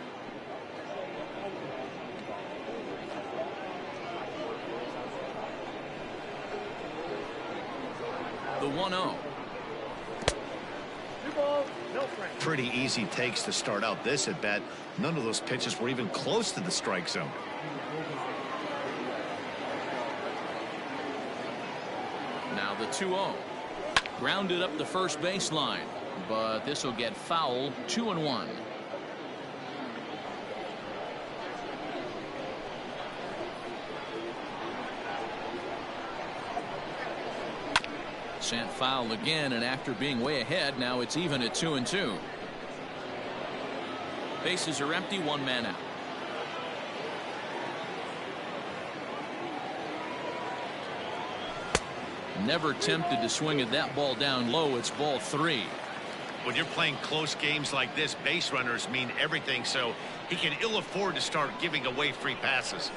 The 1-0. Pretty easy takes to start out this at bat. None of those pitches were even close to the strike zone. Now the 2-0. Grounded up the first baseline, but this will get foul. 2-1. Sent foul again, and after being way ahead, now it's even at 2-2. Bases are empty, 1 man out. Never tempted to swing at that ball down low. It's ball 3. When you're playing close games like this, base runners mean everything, so he can ill afford to start giving away free passes.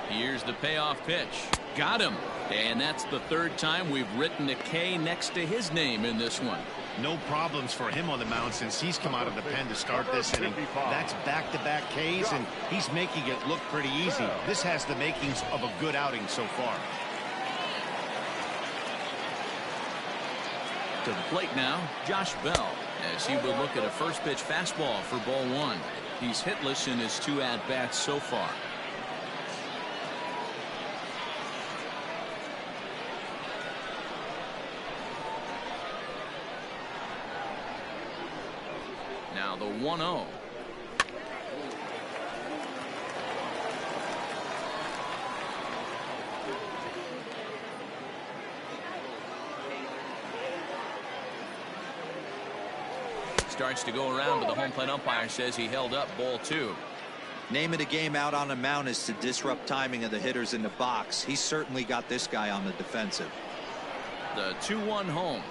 Here's the payoff pitch. Got him. And that's the 3rd time we've written a K next to his name in this one. No problems for him on the mound since he's come out of the pen to start this inning. That's back-to-back Ks, and he's making it look pretty easy. This has the makings of a good outing so far. To the plate now, Josh Bell, as he will look at a first pitch fastball for ball 1. He's hitless in his 2 at-bats so far. Now the 1-0. Starts to go around, but the home plate umpire says he held up ball 2. Name of the game out on the mound is to disrupt timing of the hitters in the box. He's certainly got this guy on the defensive. The 2-1 home.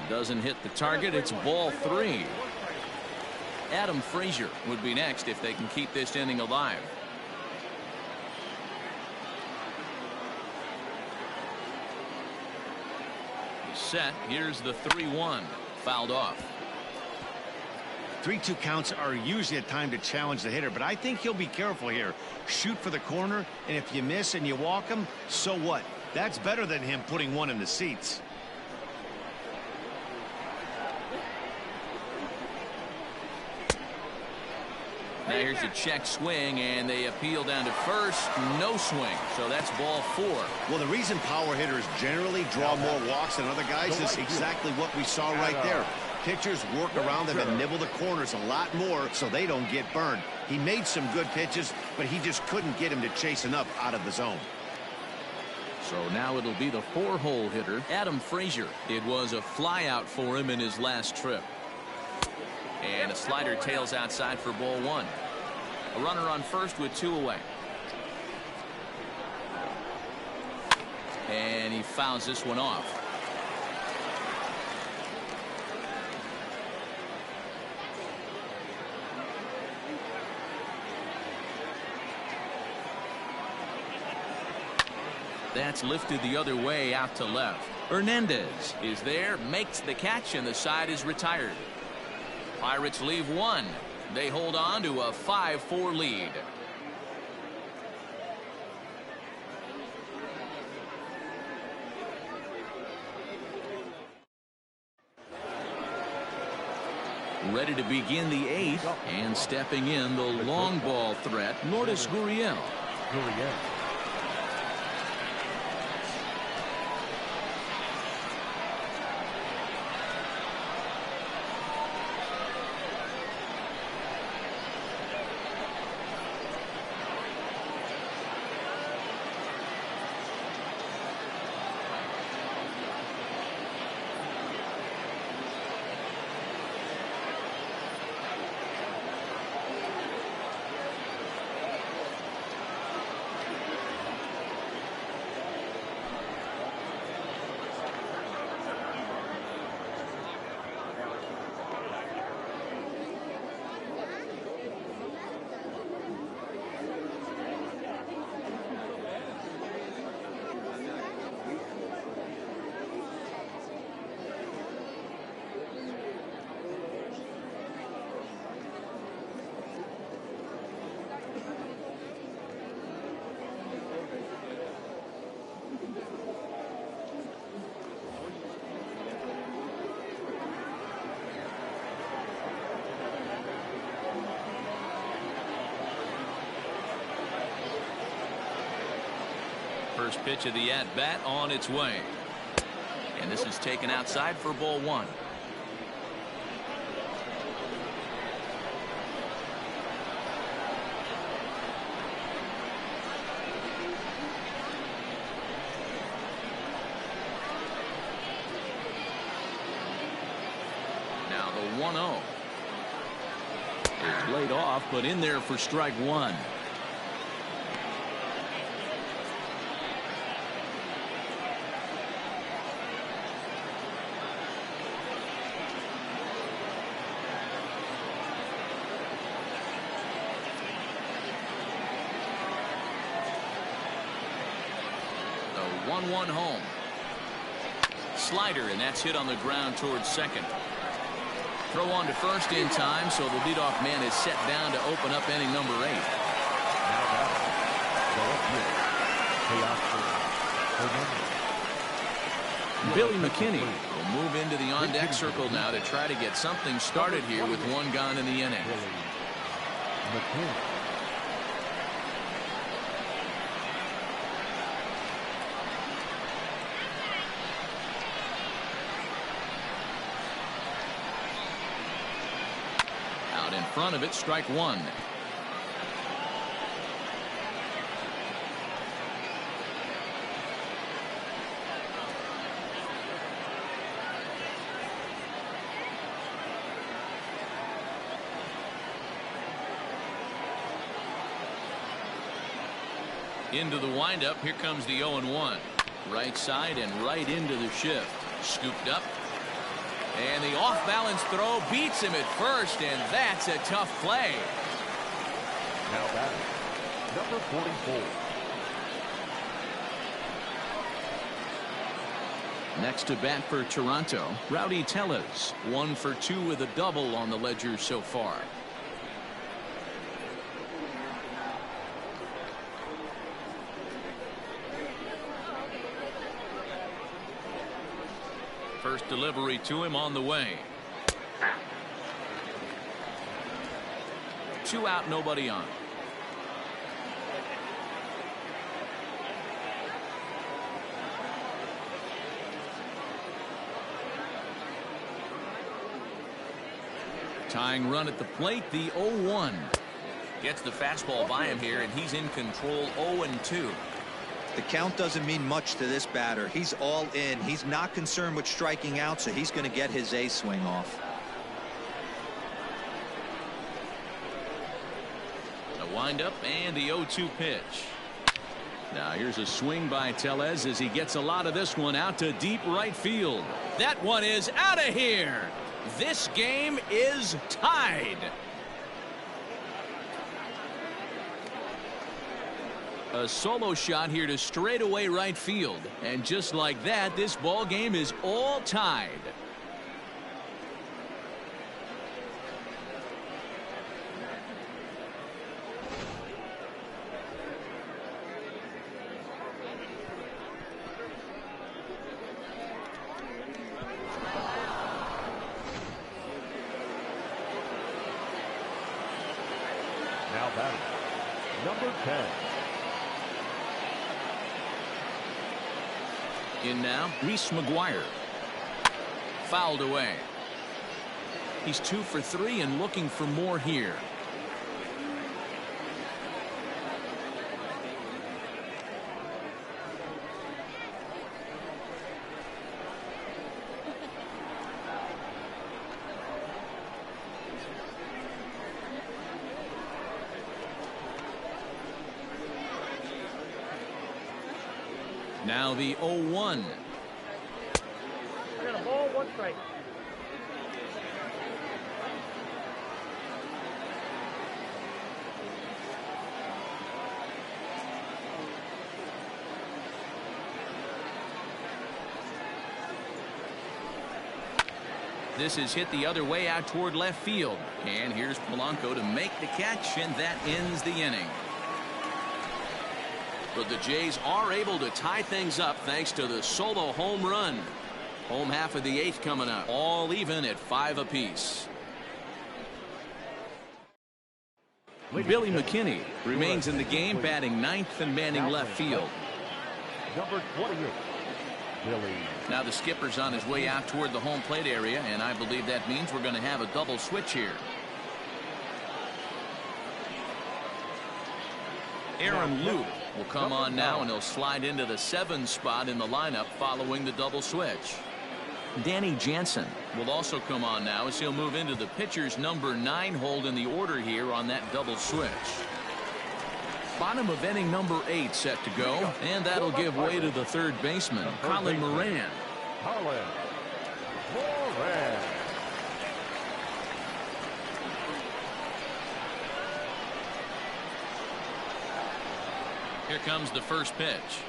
Doesn't hit the target. It's ball 3. Adam Frazier would be next if they can keep this inning alive. He's set. Here's the 3-1. Fouled off. 3-2 counts are usually a time to challenge the hitter, but I think he'll be careful here. Shoot for the corner, and if you miss and you walk him, so what? That's better than him putting one in the seats. Now here's a check swing, and they appeal down to first. No swing, so that's ball 4. Well, the reason power hitters generally draw more walks than other guys is exactly what we saw right there. Pitchers work around them and nibble the corners a lot more so they don't get burned. He made some good pitches, but he just couldn't get him to chase enough out of the zone. So now it'll be the 4-hole hitter, Adam Frazier. It was a fly out for him in his last trip. And a slider tails outside for ball 1. A runner on first with 2 away. And he fouls this one off. That's lifted the other way out to left. Hernandez is there, makes the catch, and the side is retired. Pirates leave 1. They hold on to a 5-4 lead. Ready to begin the 8th, and stepping in the long ball threat, Lourdes Gurriel. First pitch of the at-bat on its way. And this is taken outside for ball one. Now the 1-0 is laid off, but in there for strike one. The 1-1 home. Slider, and that's hit on the ground towards second. Throw on to first in time, so the leadoff man is set down to open up inning number 8. Billy Mckinney will move into the on-deck circle now to try to get something started here with one gone in the inning. Out in front of it, strike one. Into the windup. Here comes the 0-1. Right side and right into the shift. Scooped up. And the off-balance throw beats him at first, and that's a tough play. Now batting, number 44. Next to bat for Toronto, Rowdy Tellez. 1 for 2 with a double on the ledger so far. First delivery to him on the way. 2 out, nobody on. Tying run at the plate, the 0-1. Gets the fastball by him here, and he's in control. 0-2. The count doesn't mean much to this batter. He's all in. He's not concerned with striking out, so he's going to get his A swing off. The windup and the 0-2 pitch. Now here's a swing by Tellez as he gets a lot of this one out to deep right field. That one is out of here. This game is tied. A solo shot here to straightaway right field, and just like that, this ball game is all tied. Now batting, number 10. In now, Reese McGuire. Fouled away. He's 2 for 3 and looking for more here. Now the 0-1. I got a ball, 1 strike. This is hit the other way out toward left field. And here's Polanco to make the catch, and that ends the inning. But the Jays are able to tie things up thanks to the solo home run. Home half of the 8th coming up. All even at 5 apiece. Billy Mckinney remains in the game, batting 9th and manning left field. Number 28, Billy. Now the skipper's on his way out toward the home plate area, and I believe that means we're going to have a double switch here. Aaron Luke will come on now, and he'll slide into the 7 spot in the lineup following the double switch. Danny Jansen will also come on now as he'll move into the pitcher's number 9 hold in the order here on that double switch. Bottom of inning number 8 set to go, and that'll give way to the third baseman, Colin Moran. Colin Moran. Here comes the first pitch.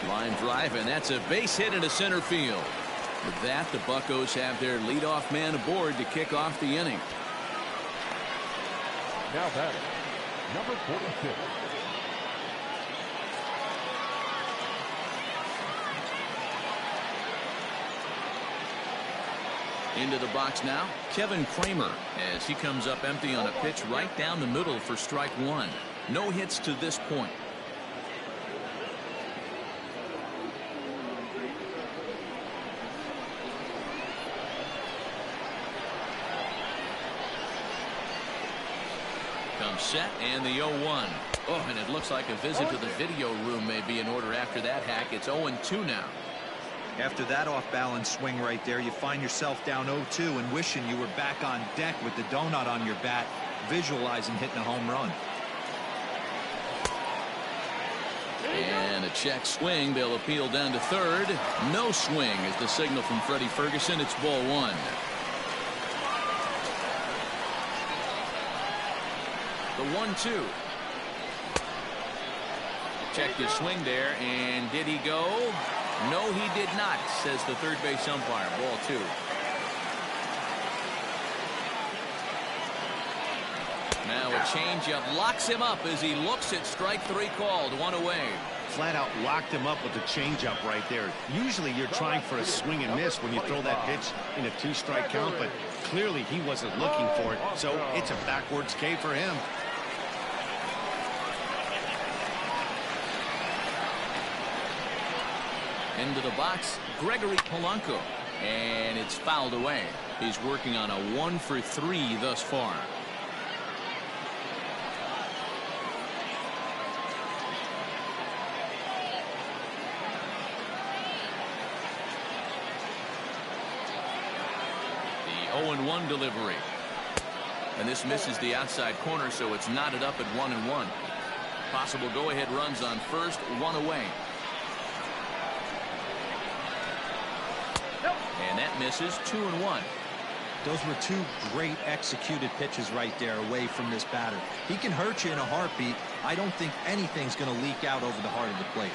Line drive, and that's a base hit into center field. With that, the Buccos have their leadoff man aboard to kick off the inning. Now batting, number 46. Into the box now, Kevin Cramer, as he comes up empty on a pitch right down the middle for strike 1. No hits to this point. Comes set, and the 0-1. Oh, and it looks like a visit to the video room may be in order after that hack. It's 0-2 now. After that off-balance swing right there, you find yourself down 0-2 and wishing you were back on deck with the donut on your bat, visualizing hitting a home run. And a check swing. They'll appeal down to third. No swing is the signal from Freddie Ferguson. It's ball 1. The 1-2. Checked his swing there, and did he go? No, he did not, says the third base umpire. Ball 2. Now a changeup locks him up as he looks at strike 3 called. 1 away. Flat out locked him up with the changeup right there. Usually you're trying for a swing and miss when you throw that pitch in a 2-strike count, but clearly he wasn't looking for it, so it's a backwards K for him. Into the box, Gregory Polanco, and it's fouled away. He's working on a 1-for-3 thus far. The 0-1 delivery. And this misses the outside corner, so it's knotted up at 1-1. Possible go-ahead runs on first, 1 away. And that misses. 2-1. Those were 2 great executed pitches right there away from this batter. He can hurt you in a heartbeat. I don't think anything's going to leak out over the heart of the plate.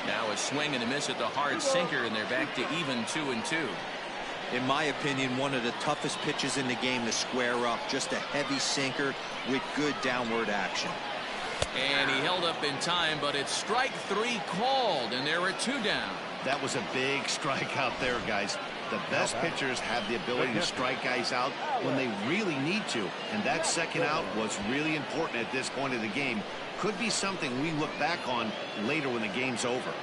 Now a swing and a miss at the hard sinker, and they're back to even 2-2. In my opinion, one of the toughest pitches in the game to square up. Just a heavy sinker with good downward action. And he held up in time, but it's strike 3 called, and there are 2 down. That was a big strike out there, guys. The best pitchers have the ability to strike guys out when they really need to, and that second out was really important at this point of the game. Could be something we look back on later when the game's over.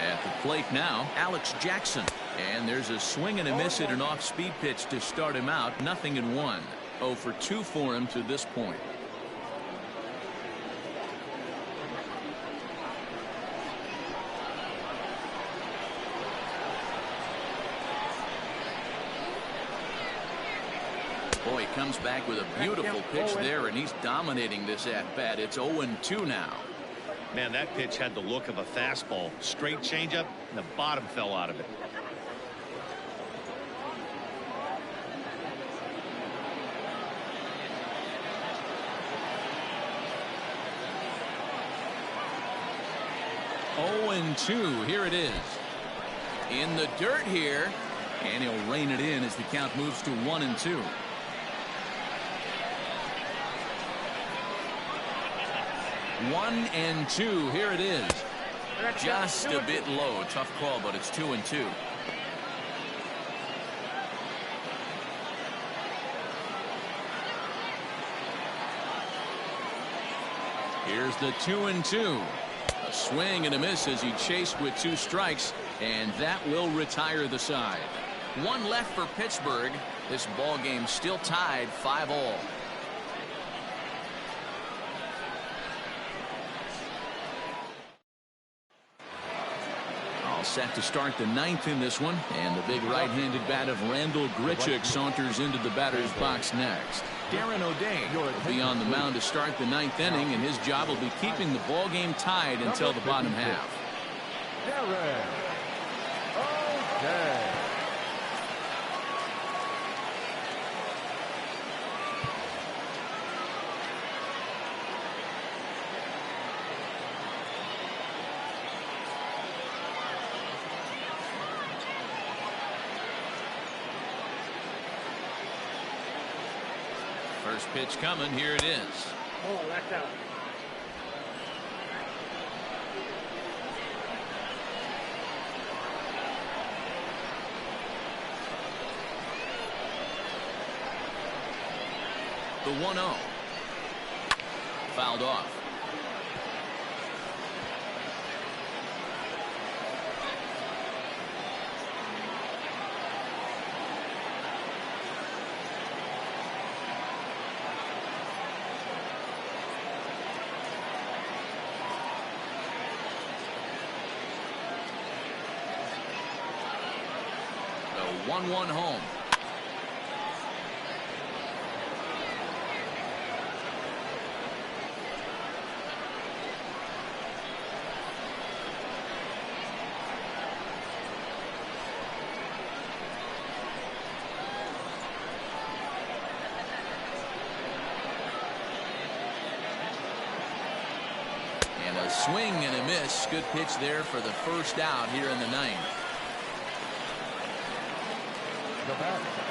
At the plate now, Alex Jackson. And there's a swing and a miss at an off-speed pitch to start him out. 0-1. 0-for-2 for him to this point. Boy, he comes back with a beautiful pitch there, and he's dominating this at-bat. It's 0-2 now. Man, that pitch had the look of a fastball. Straight changeup, and the bottom fell out of it. And 2. Here it is. In the dirt here, and he'll rein it in as the count moves to 1-2. 1-2. Here it is. Just a bit low. Tough call, but it's 2-2. Here's the 2-2. A swing and a miss as he chased with 2 strikes, and that will retire the side. 1 left for Pittsburgh. This ball game still tied 5-all. All set to start the 9th in this one, and the big right-handed bat of Randall Grichik saunters into the batter's box next. Darren O'Day will be on the mound to start the 9th inning, and his job will be keeping the ball game tied until the bottom half. Darren O'Day. First pitch coming. Here it is. Oh, that's out. The 1-0. Fouled off. The 1-1 home. And a swing and a miss. Good pitch there for the first out here in the 9th.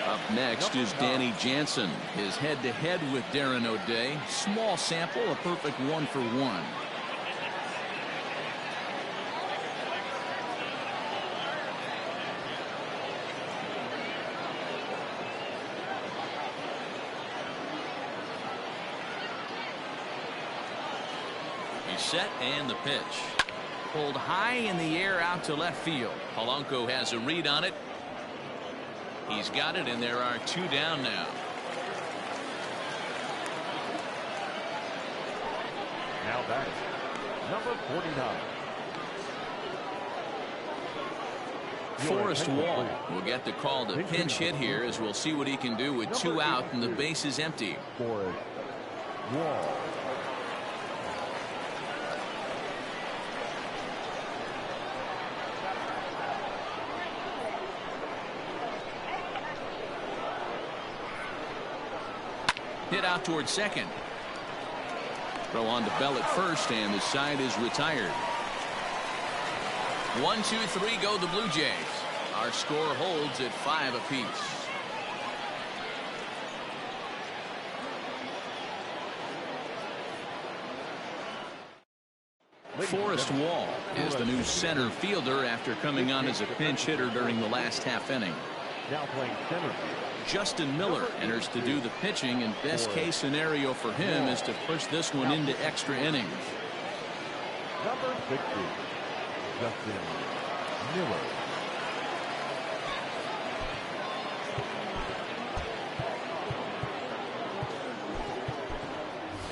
Up next is Danny Jansen. His head-to-head with Darren O'Day. Small sample, a perfect 1-for-1. He's set and the pitch. Pulled high in the air out to left field. Polanco has a read on it. He's got it, and there are 2 down now. Now batting, number 49. Forrest Wall will get the call to pinch hit here, as we'll see what he can do with 2 out and the base is empty. Forrest Wall. Hit out towards second. Throw on to Bell at first, and the side is retired. 1, 2, 3 go the Blue Jays. Our score holds at 5 apiece. Forrest Wall is the new center fielder after coming on as a pinch hitter during the last half inning. Now playing center field. Justin Miller enters to do the pitching, and best case scenario for him is to push this one into extra innings. Number 60, Justin Miller.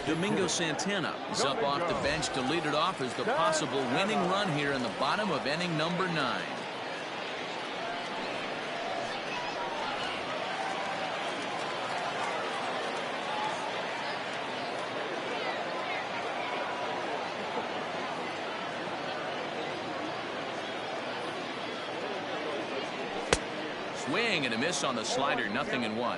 Domingo Santana is up off the bench to lead it off as the possible winning run here in the bottom of inning number 9. Swing and a miss on the slider, 0-1.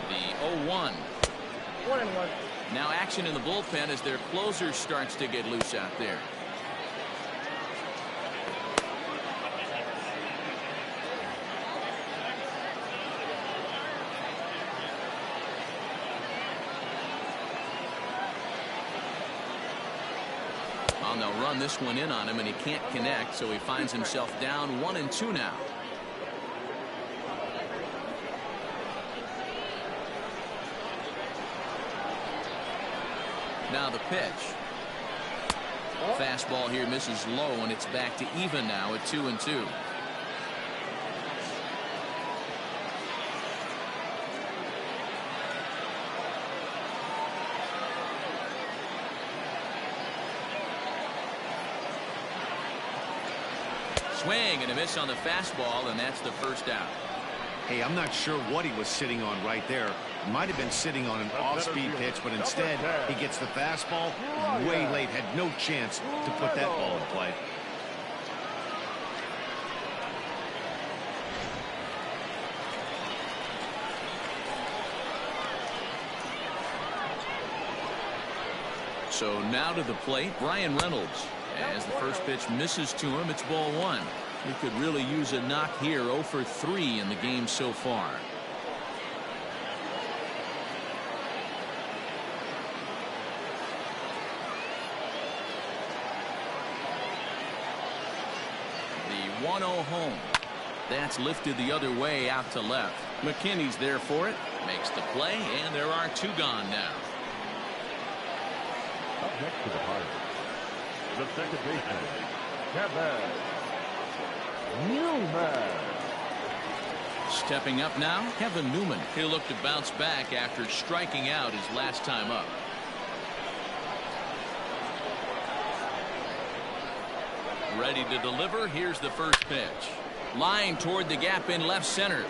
The 0-1. 1-1. Now action in the bullpen as their closer starts to get loose out there. Well, they'll run this one in on him, and he can't connect, so he finds himself down 1-2 now. Now the pitch. Fastball here misses low, and it's back to even now at 2-2. Swing and a miss on the fastball, and that's the first out. Hey, I'm not sure what he was sitting on right there. Might have been sitting on an off-speed pitch, but instead he gets the fastball way late. Had no chance to put that ball in play. So now to the plate, Reynolds. As the first pitch misses to him, it's ball one. He could really use a knock here. 0 for 3 in the game so far. The 1-0 home. That's lifted the other way out to left. McKinney's there for it. Makes the play, and there are 2 gone now. Up next to the Pirates, the second baseman, Newman. Stepping up now, Newman. He'll look to bounce back after striking out his last time up. Ready to deliver. Here's the first pitch. Line toward the gap in left center.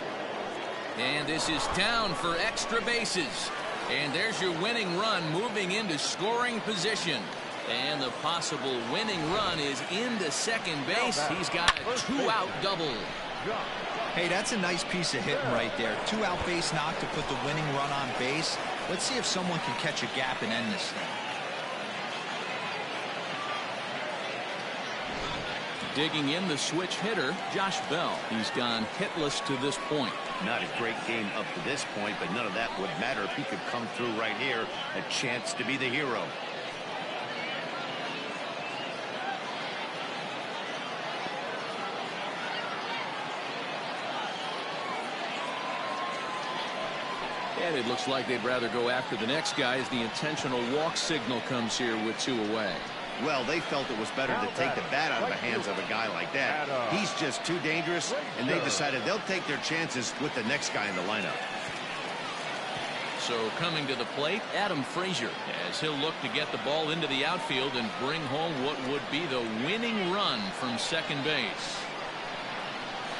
And this is down for extra bases. And there's your winning run moving into scoring position. And the possible winning run is into second base. He's got a 2-out double. Hey, that's a nice piece of hitting right there. 2-out base knock to put the winning run on base. Let's see if someone can catch a gap and end this thing. Digging in the switch hitter, Josh Bell. He's gone hitless to this point. Not a great game up to this point, but none of that would matter if he could come through right here. A chance to be the hero. And it looks like they'd rather go after the next guy as the intentional walk signal comes here with 2 away. Well, they felt it was better to take the bat out of the hands of a guy like that. He's just too dangerous, and they decided they'll take their chances with the next guy in the lineup. So coming to the plate, Adam Frazier, as he'll look to get the ball into the outfield and bring home what would be the winning run from second base.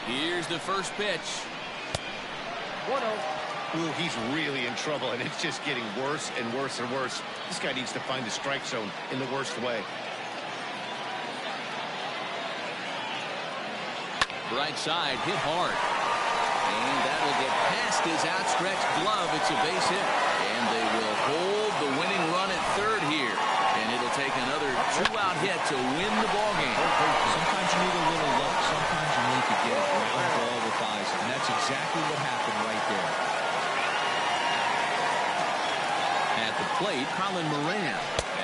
Here's the first pitch. 1-0. Ooh, he's really in trouble, and it's just getting worse and worse and worse. This guy needs to find the strike zone in the worst way. Right side, hit hard. And that'll get past his outstretched glove. It's a base hit. And they will hold the winning run at third here. And it'll take another 2-out hit to win the ballgame. Sometimes you need a little luck. Sometimes you need to get a ground ball with eyes. And that's exactly what happened right there. At the plate, Colin Moran.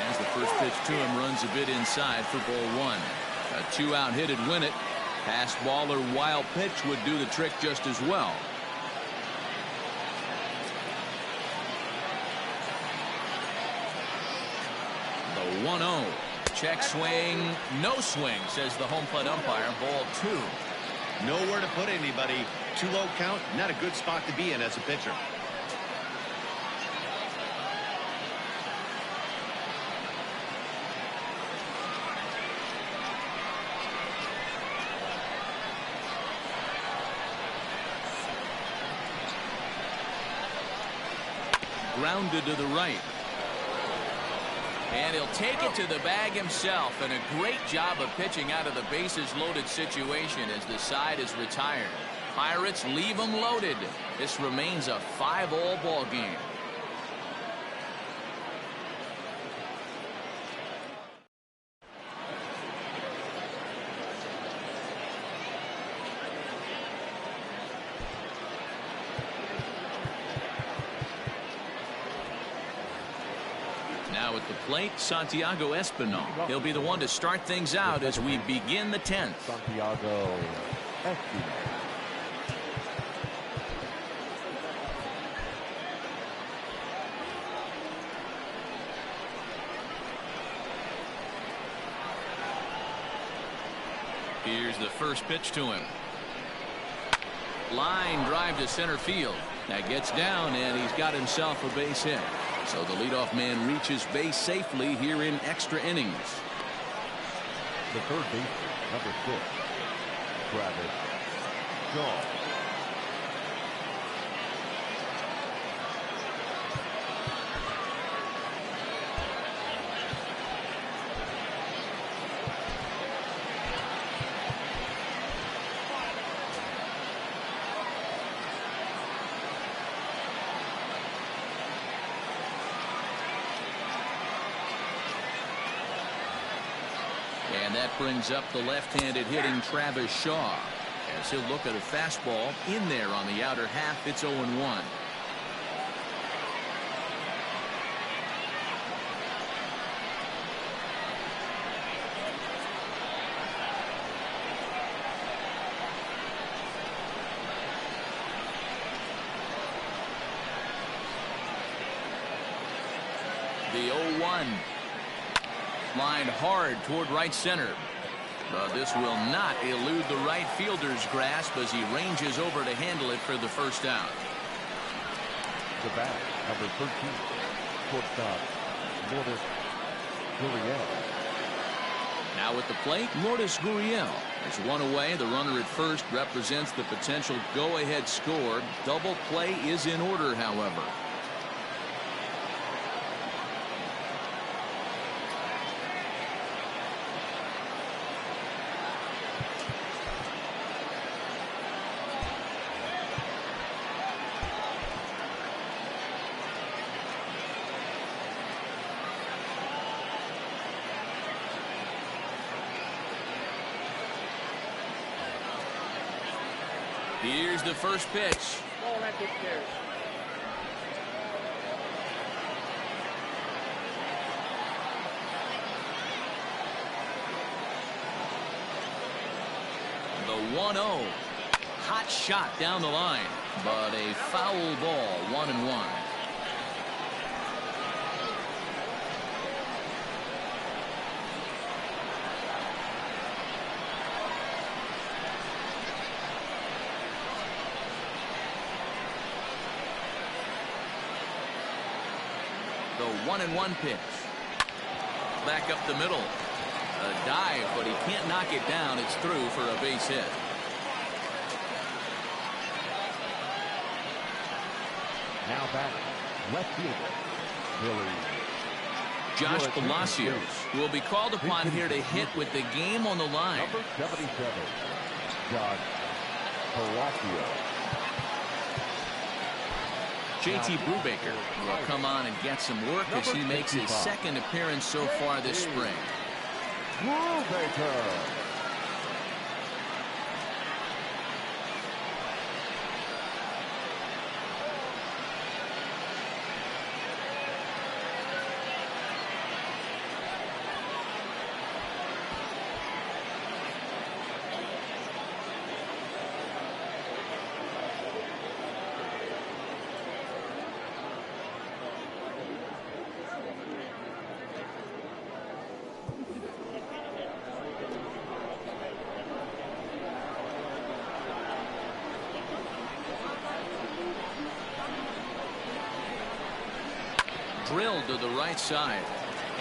As the first pitch to him runs a bit inside for ball one. A 2-out hit would win it. Fastball or wild pitch would do the trick just as well. The 1-0. Check swing. No swing, says the home plate umpire. Ball 2. Nowhere to put anybody. Too low count. Not a good spot to be in as a pitcher. Grounded to the right. And he'll take it to the bag himself, and a great job of pitching out of the bases loaded situation as the side is retired. Pirates leave them loaded. This remains a 5-all ball game. plate, Santiago Espinal. He'll be the one to start things out as we begin the 10th. Santiago Espinal. Here's the first pitch to him. Line drive to center field. That gets down, and he's got himself a base hit. So the leadoff man reaches base safely here in extra innings. The third baseman, number 6, Travis Shaw. And that brings up the left-handed hitting Travis Shaw as he'll look at a fastball in there on the outer half. It's 0-1. The 0-1. Lined hard toward right center. But this will not elude the right fielder's grasp as he ranges over to handle it for the first out. The bat, number 13, shortstop, Lourdes Gurriel. Now at the plate, Lourdes Gurriel. There's one away. The runner at first represents the potential go-ahead score. Double play is in order, however. Here's the first pitch. Ball at the pitch. The 1-0. Hot shot down the line, but a foul ball. 1-1. The 1-1 pitch. Back up the middle. A dive, but he can't knock it down. It's through for a base hit. Now back, left fielder, Billy. Josh Palacios will be called upon here to hit with the game on the line. Number 77, Josh Palacios. JT Brubaker will come on and get some work as he makes his second appearance so far this spring. Brubaker. Drilled to the right side,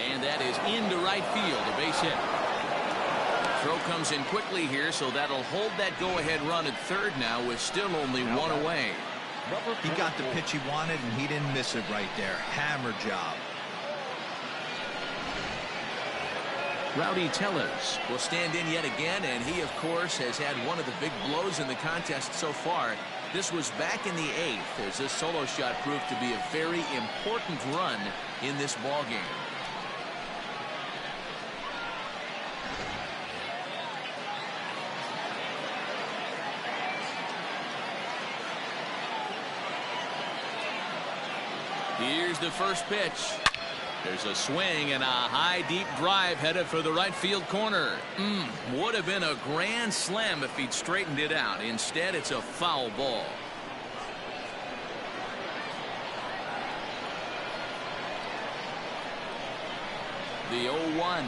and that is into right field, a base hit. Throw comes in quickly here, so that'll hold that go-ahead run at third now with still only one away. He got the pitch he wanted, and he didn't miss it right there. Hammer job. Rowdy Tellez will stand in yet again, and he, of course, has had one of the big blows in the contest so far. This was back in the 8th as this solo shot proved to be a very important run in this ball game. Here's the first pitch. There's a swing and a high deep drive headed for the right field corner. Would have been a grand slam if he'd straightened it out. Instead, it's a foul ball. The 0-1.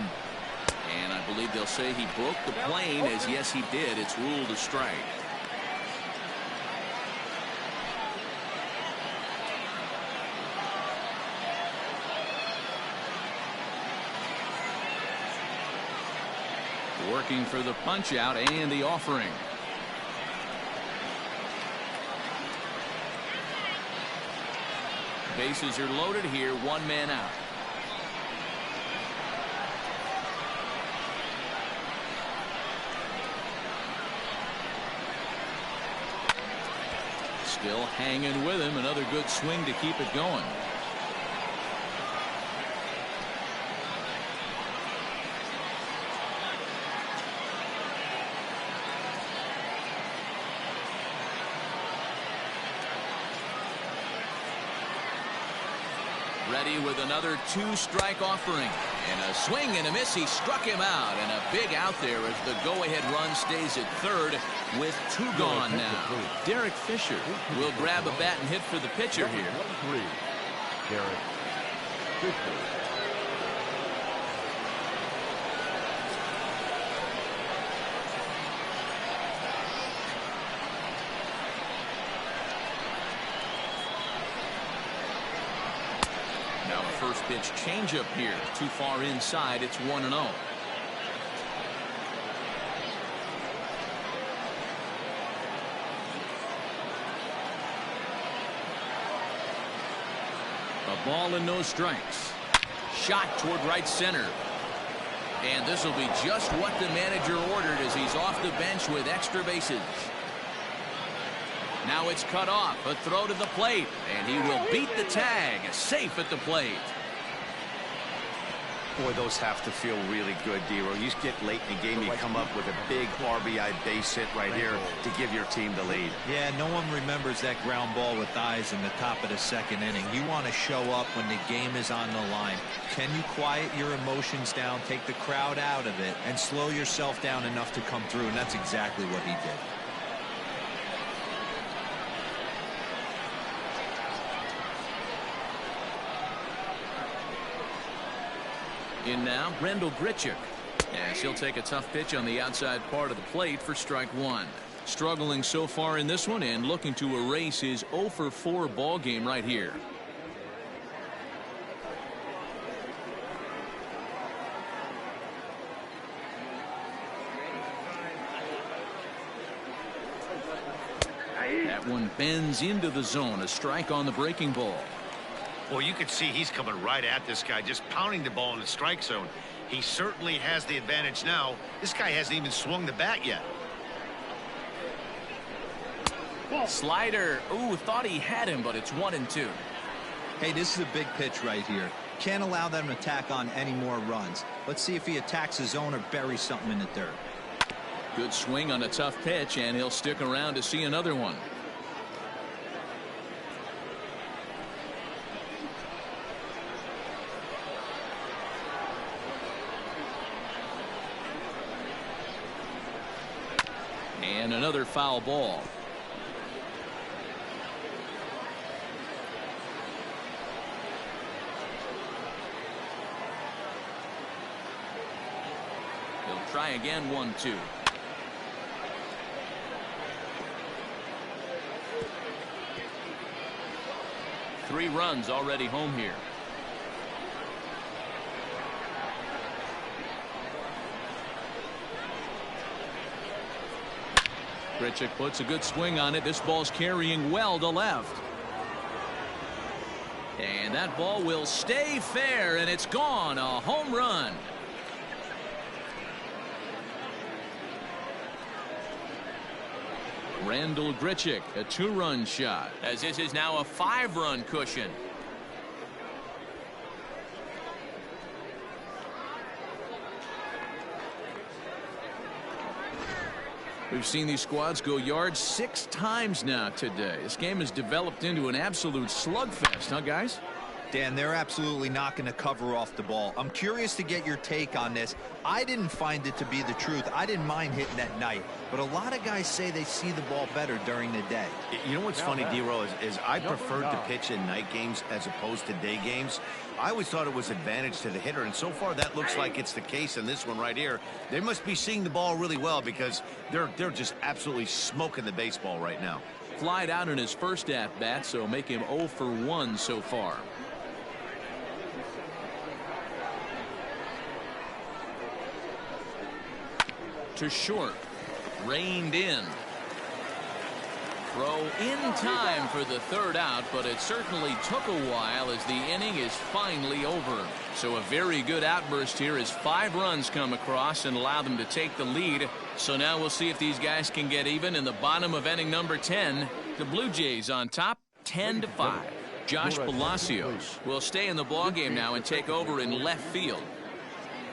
And I believe they'll say he broke the plane, as yes he did. It's ruled a strike. Working for the punch out and the offering. Bases are loaded here, one man out. Still hanging with him. Another good swing to keep it going. Ready with another two-strike offering. And a swing and a miss. He struck him out. And a big out there as the go-ahead run stays at third with two gone now. Derek Fisher will grab a bat and hit for the pitcher here. Derek Fisher. Now a first pitch changeup here. Too far inside. It's 1-0. A ball and no strikes. Shot toward right center. And this will be just what the manager ordered as he's off the bench with extra bases. Now it's cut off. A throw to the plate. And he will beat the tag. Safe at the plate. Boy, those have to feel really good, Dero. You get late in the game, you come up with a big RBI base hit right here to give your team the lead. Yeah, no one remembers that ground ball with eyes in the top of the second inning. You want to show up when the game is on the line. Can you quiet your emotions down, take the crowd out of it, and slow yourself down enough to come through? And that's exactly what he did. In now, Randall Grichik. As he'll take a tough pitch on the outside part of the plate for strike one. Struggling so far in this one and looking to erase his 0-for-4 ball game right here. That one bends into the zone. A strike on the breaking ball. Well, you can see he's coming right at this guy, just pounding the ball in the strike zone. He certainly has the advantage now. This guy hasn't even swung the bat yet. Slider. Ooh, thought he had him, but it's 1-2. Hey, this is a big pitch right here. Can't allow them to tack on any more runs. Let's see if he attacks his zone or buries something in the dirt. Good swing on a tough pitch, and he'll stick around to see another one. And another foul ball. He'll try again. 1-2. Three runs already home here. Grichik puts a good swing on it. This ball's carrying well to left. And that ball will stay fair, and it's gone. A home run. Randall Grichik, a 2-run shot, as this is now a 5-run cushion. We've seen these squads go yards 6 times now today. This game has developed into an absolute slugfest, huh, guys? Dan, they're absolutely not going to cover off the ball. I'm curious to get your take on this. I didn't find it to be the truth. I didn't mind hitting at night, but a lot of guys say they see the ball better during the day. You know what's funny, D-Row, is I preferred to pitch in night games as opposed to day games. I always thought it was advantage to the hitter, and so far that looks like it's the case in this one right here. They must be seeing the ball really well because they're just absolutely smoking the baseball right now. Flied out in his first at-bat, so make him 0 for 1 so far. To short, reined in. Throw in time for the third out, but it certainly took a while as the inning is finally over. So a very good outburst here as 5 runs come across and allow them to take the lead. So now we'll see if these guys can get even in the bottom of inning number 10. The Blue Jays on top 10-5. Josh Palacios will stay in the ballgame now and take over in left field.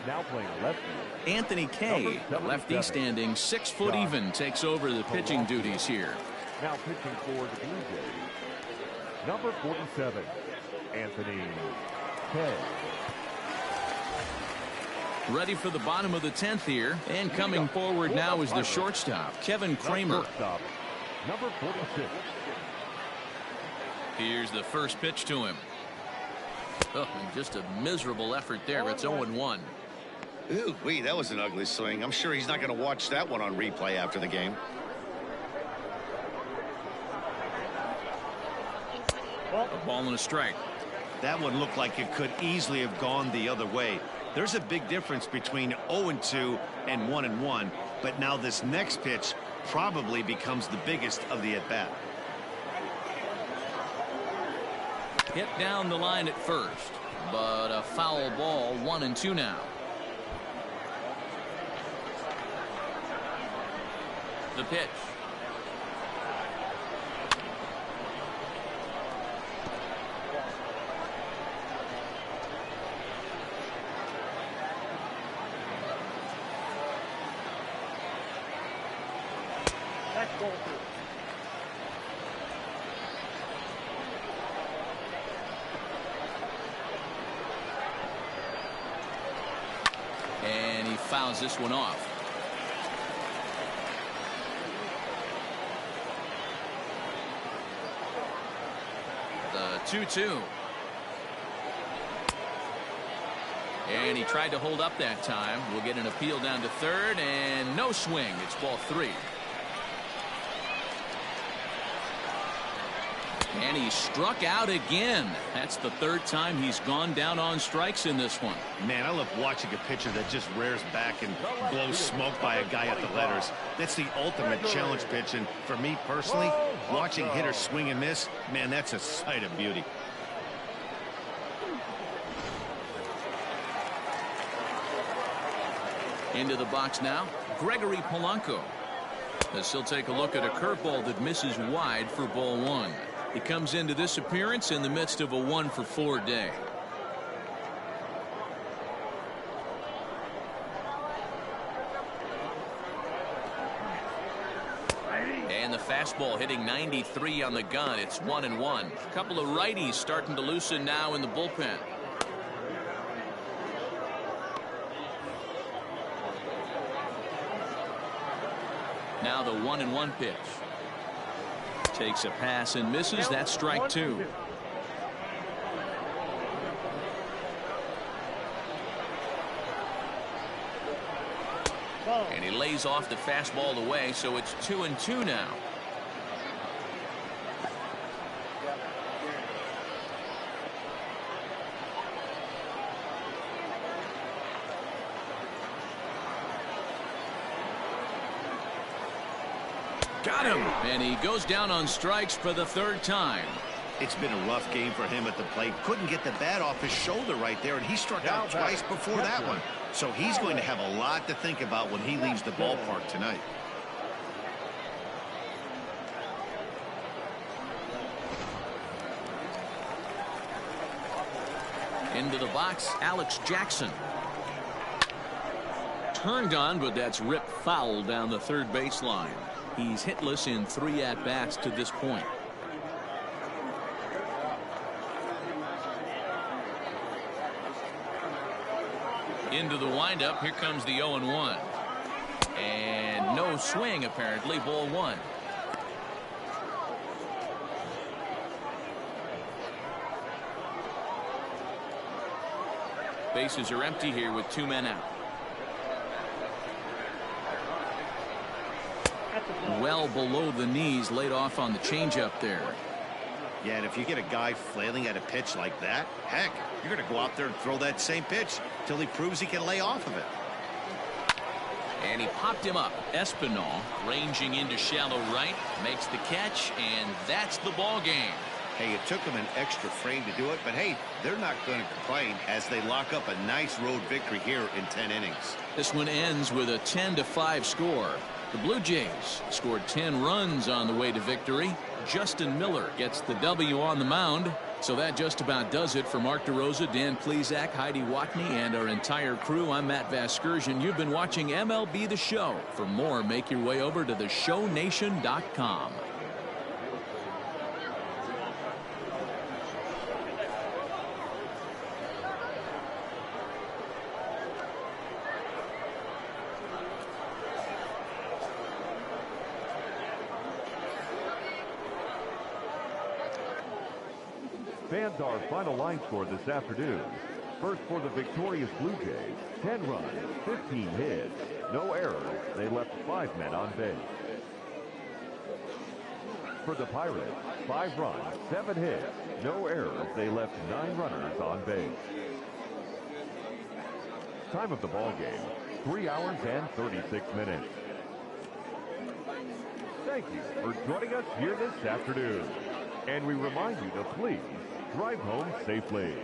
Now playing left field. Anthony Kay, the lefty standing 6 foot even, takes over the pitching duties here. Now pitching for the Blue Jays, number 47, Anthony Kay. Ready for the bottom of the 10th here, and coming forward now is the shortstop, Kevin Cramer. Shortstop, number 46. Here's the first pitch to him. Oh, and just a miserable effort there. It's 0-1. Ooh, wait, that was an ugly swing. I'm sure he's not going to watch that one on replay after the game. A ball and a strike. That one looked like it could easily have gone the other way. There's a big difference between 0-2 and 1-1, but now this next pitch probably becomes the biggest of the at-bat. Hit down the line at first, but a foul ball, 1-2 now. The pitch. That's ball 2. And he fouls this one off. The 2-2. And he tried to hold up that time. We'll get an appeal down to third, and no swing. It's ball 3. And he struck out again. That's the 3rd time he's gone down on strikes in this one. Man, I love watching a pitcher that just rears back and blows smoke by a guy at the letters. That's the ultimate challenge pitch, and for me personally, watching hitters swing and miss, man, that's a sight of beauty. Into the box now, Gregory Polanco. As he'll take a look at a curveball that misses wide for ball 1. He comes into this appearance in the midst of a 1-for-4 day. And the fastball hitting 93 on the gun. It's 1-1. A couple of righties starting to loosen now in the bullpen. Now the 1-1 pitch. Takes a pass and misses. That's strike 2. And he lays off the fastball away, so it's 2-2 now. Got him. And he goes down on strikes for the 3rd time. It's been a rough game for him at the plate. Couldn't get the bat off his shoulder right there, and he struck out twice before that one. So he's going to have a lot to think about when he leaves the ballpark tonight. Into the box, Alex Jackson. Turned on, but that's ripped foul down the 3rd baseline. He's hitless in 3 at-bats to this point. Into the windup. Here comes the 0-1. And no swing, apparently. Ball 1. Bases are empty here with 2 men out. Well below the knees, laid off on the changeup there. Yeah, and if you get a guy flailing at a pitch like that, heck, you're going to go out there and throw that same pitch till he proves he can lay off of it. And he popped him up. Espinal ranging into shallow right, makes the catch, and that's the ball game. Hey, it took them an extra frame to do it, but hey, they're not going to complain as they lock up a nice road victory here in 10 innings. This one ends with a 10-5 score. The Blue Jays scored 10 runs on the way to victory. Justin Miller gets the W on the mound. So that just about does it for Mark DeRosa, Dan Plesac, Heidi Watney, and our entire crew. I'm Matt Vasgersian. You've been watching MLB The Show. For more, make your way over to theshownation.com. Fans, our final line score this afternoon. First for the victorious Blue Jays, 10 runs, 15 hits, no errors. They left 5 men on base. For the Pirates, 5 runs, 7 hits, no errors. They left 9 runners on base. Time of the ball game, 3 hours and 36 minutes. Thank you for joining us here this afternoon. And we remind you to please drive home safely.